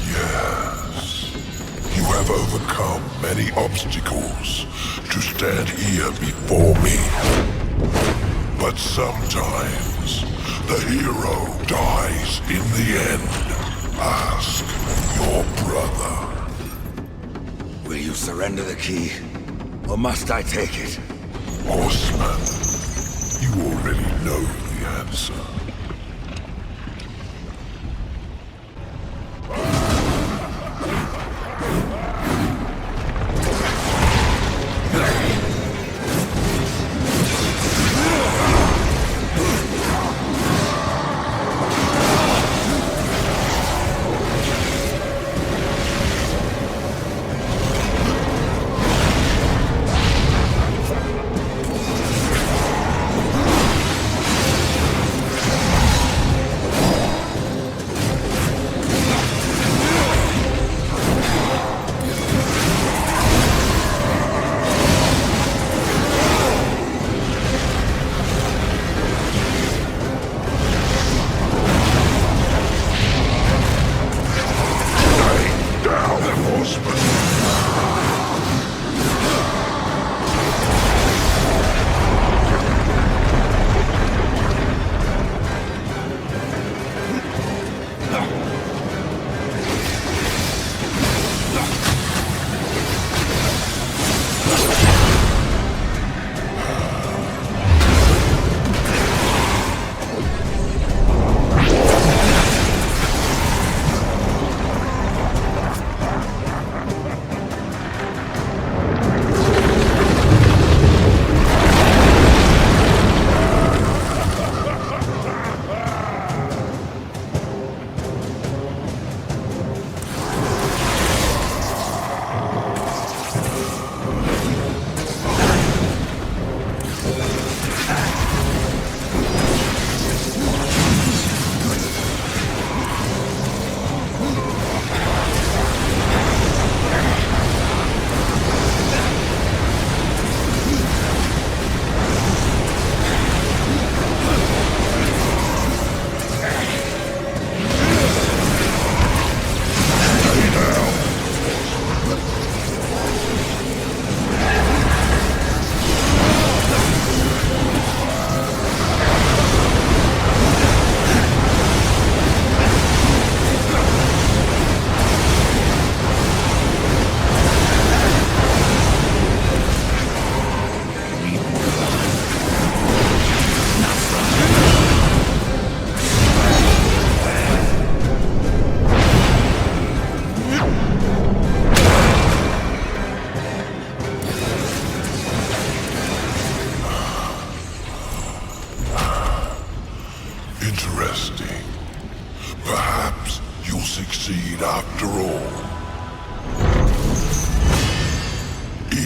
Yes. You have overcome many obstacles to stand here before me. But sometimes the hero dies in the end. Ask your brother. Will you surrender the key, or must I take it? Horseman, you already know the answer.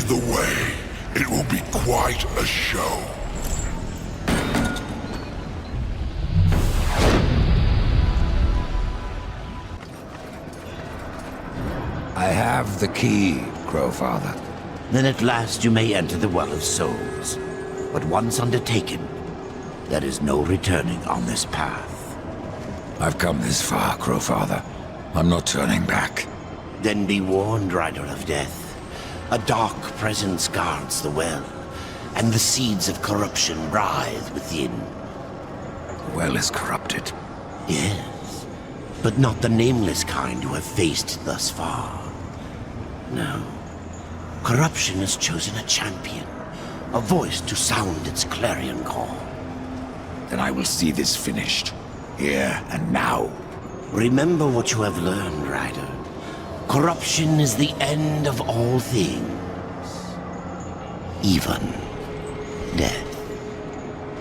Lead the way. It will be quite a show. I have the key, Crowfather. Then at last you may enter the Well of Souls. But once undertaken, there is no returning on this path. I've come this far, Crowfather. I'm not turning back. Then be warned, Rider of Death. A dark presence guards the well, and the seeds of corruption writhe within. The well is corrupted. Yes, but not the nameless kind you have faced thus far. No. Corruption has chosen a champion, a voice to sound its clarion call. Then I will see this finished, here and now. Remember what you have learned, Rider. Corruption is the end of all things. Even death.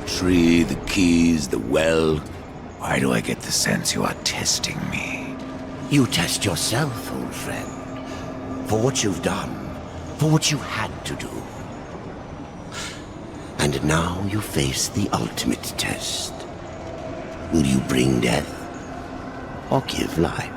Tree, the keys, the well. Why do I get the sense you are testing me? You test yourself, old friend. For what you've done. For what you had to do. And now you face the ultimate test. Will you bring death? Or give life?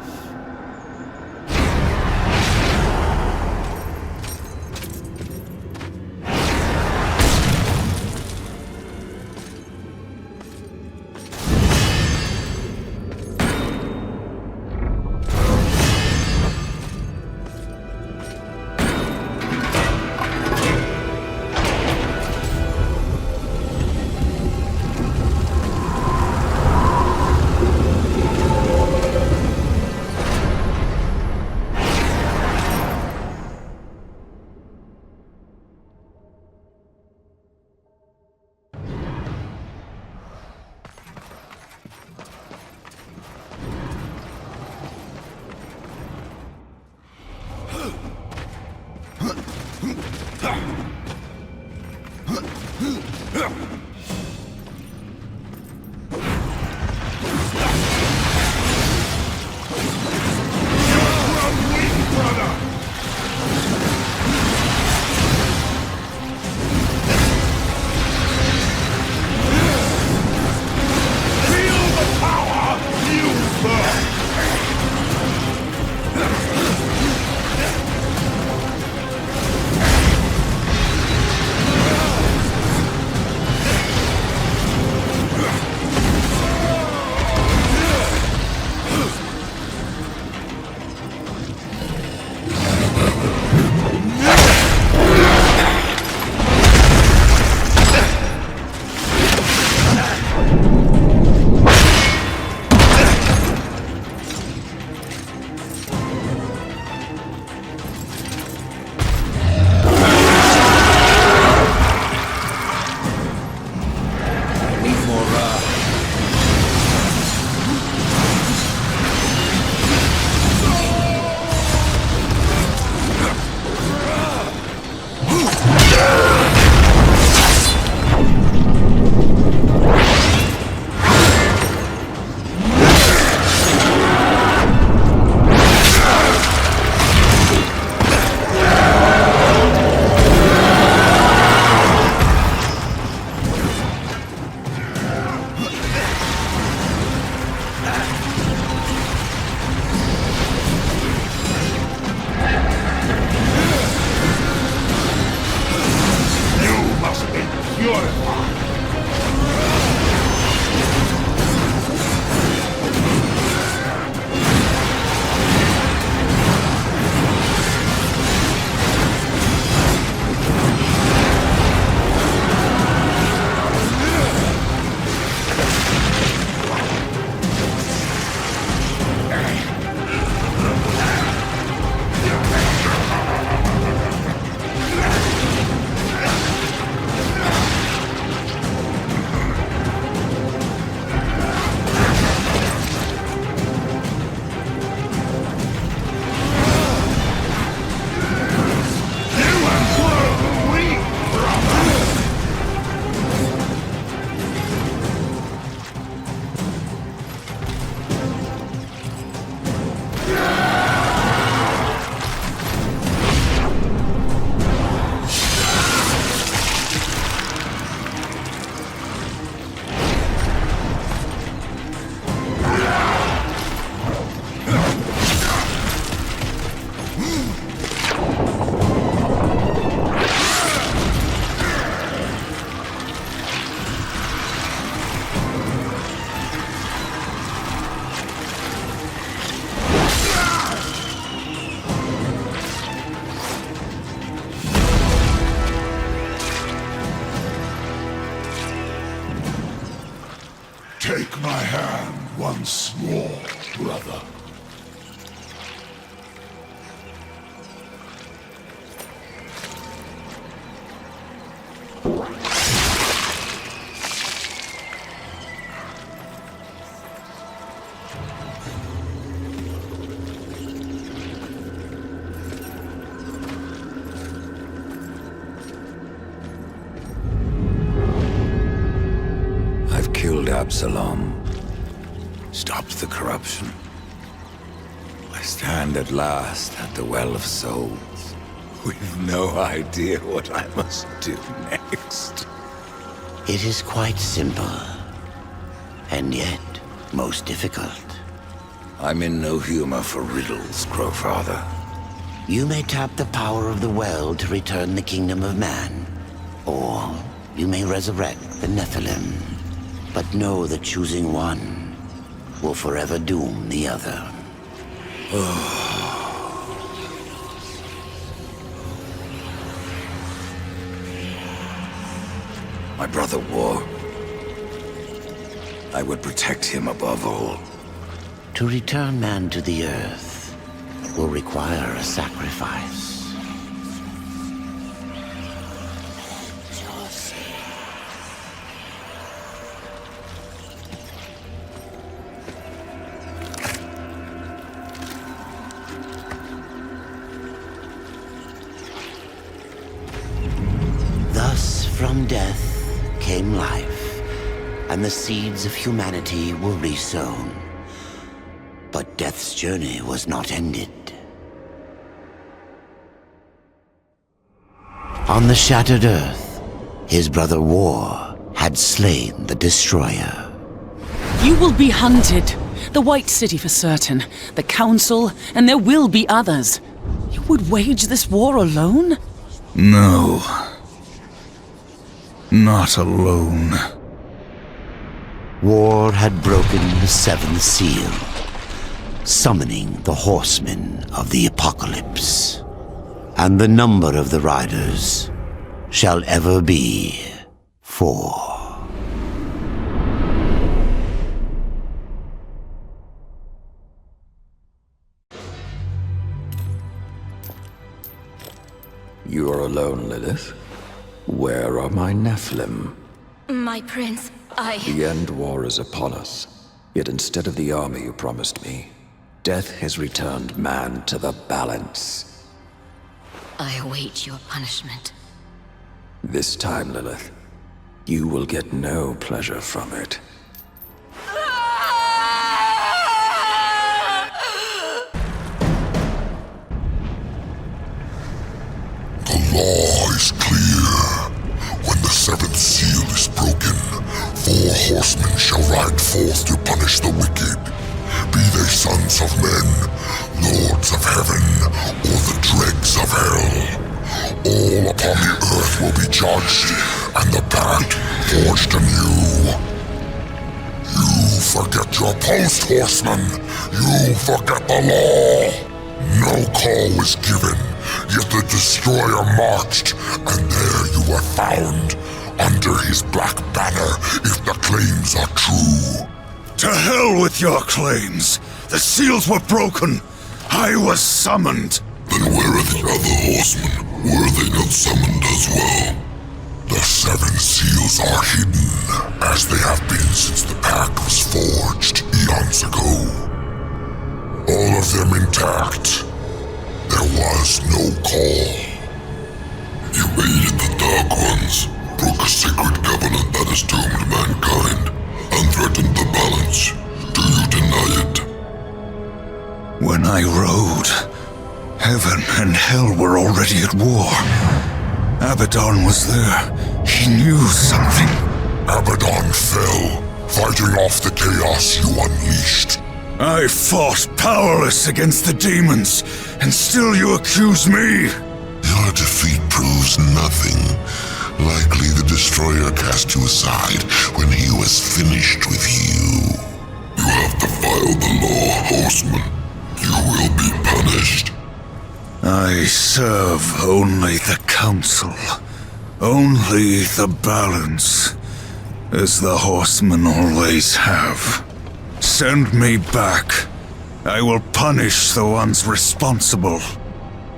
my hand once more, brother. Killed Absalom. Stopped the corruption. I stand at last at the Well of Souls, with no idea what I must do next. It is quite simple, and yet most difficult. I'm in no humor for riddles, Crowfather. You may tap the power of the well to return the kingdom of man, or you may resurrect the Nephilim. But know that choosing one will forever doom the other. My brother War. I would protect him above all. To return man to the earth will require a sacrifice. From death came life, and the seeds of humanity were resown. But death's journey was not ended. On the shattered earth, his brother War had slain the Destroyer. You will be hunted. The White City for certain, the Council, and there will be others. You would wage this war alone? No. Not alone. War had broken the seventh seal, summoning the Horsemen of the Apocalypse. And the number of the riders shall ever be 4. You are alone, Lilith? Where are my Nephilim? My prince, The Endwar is upon us. Yet instead of the army you promised me, death has returned man to the balance. I await your punishment. This time, Lilith, you will get no pleasure from it. The law is clear. When the seventh seal is broken, 4 horsemen shall ride forth to punish the wicked. Be they sons of men, lords of heaven, or the dregs of hell. All upon the earth will be judged, and the pact forged anew. You forget your post, horseman. You forget the law. No call was given, yet the Destroyer marched, and there you were found, under his black banner, if the claims are true. To hell with your claims! The seals were broken! I was summoned! Then where are the other horsemen? Were they not summoned as well? The 7 seals are hidden, as they have been since the pact was forged eons ago. All of them intact. There was no call. You aided the Dark Ones, broke a sacred covenant that has doomed mankind, and threatened the balance. Do you deny it? When I rode, heaven and hell were already at war. Abaddon was there. He knew something. Abaddon fell, fighting off the chaos you unleashed. I fought powerless against the demons, and still you accuse me? Your defeat proves nothing. Likely the Destroyer cast you aside when he was finished with you. You have defiled the law, Horseman. You will be punished. I serve only the Council. Only the balance. as the Horsemen always have. Send me back. I will punish the ones responsible.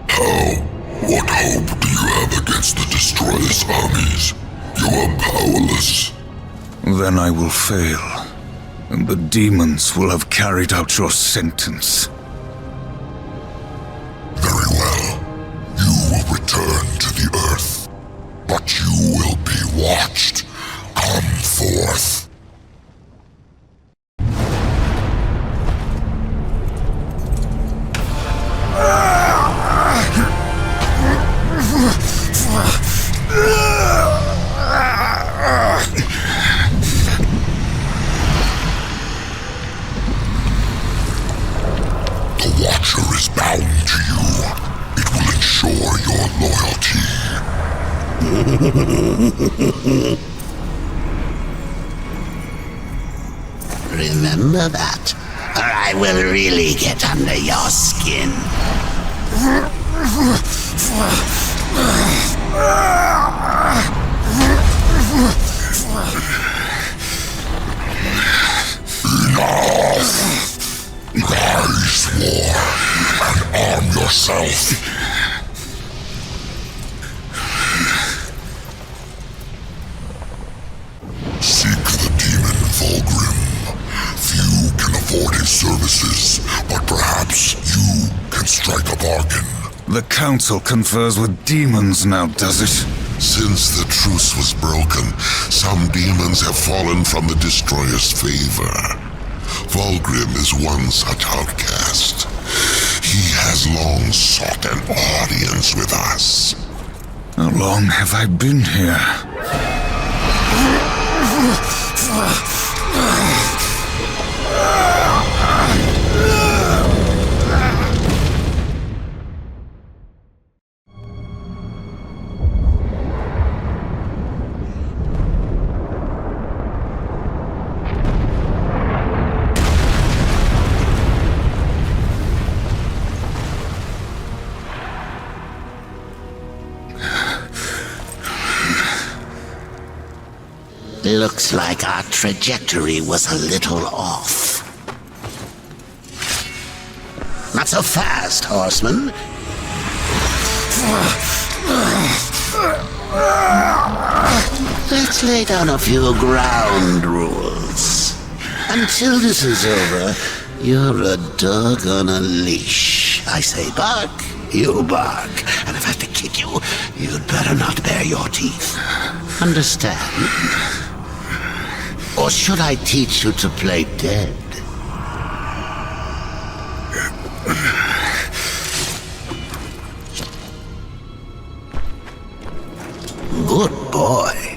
How? What hope do you have against the Destroyer's armies? You are powerless. Then I will fail, and the demons will have carried out your sentence. Very well. You will return to the Earth, but you will be watched. Come forth. The Watcher is bound to you. It will ensure your loyalty. Remember that, or I will really get under your skin. Enough! Rise, War, and arm yourself. Seek the demon Vulgrim. Few can afford his services, but perhaps you can strike a bargain. The Council confers with demons now, does it? Since the truce was broken, some demons have fallen from the Destroyer's favor. Vulgrim is one such outcast. He has long sought an audience with us. How long have I been here? Looks like our trajectory was a little off. Not so fast, Horseman. Let's lay down a few ground rules. Until this is over, you're a dog on a leash. I say bark, you bark. And if I have to kick you, you'd better not bare your teeth. Understand? Or should I teach you to play dead? Good boy.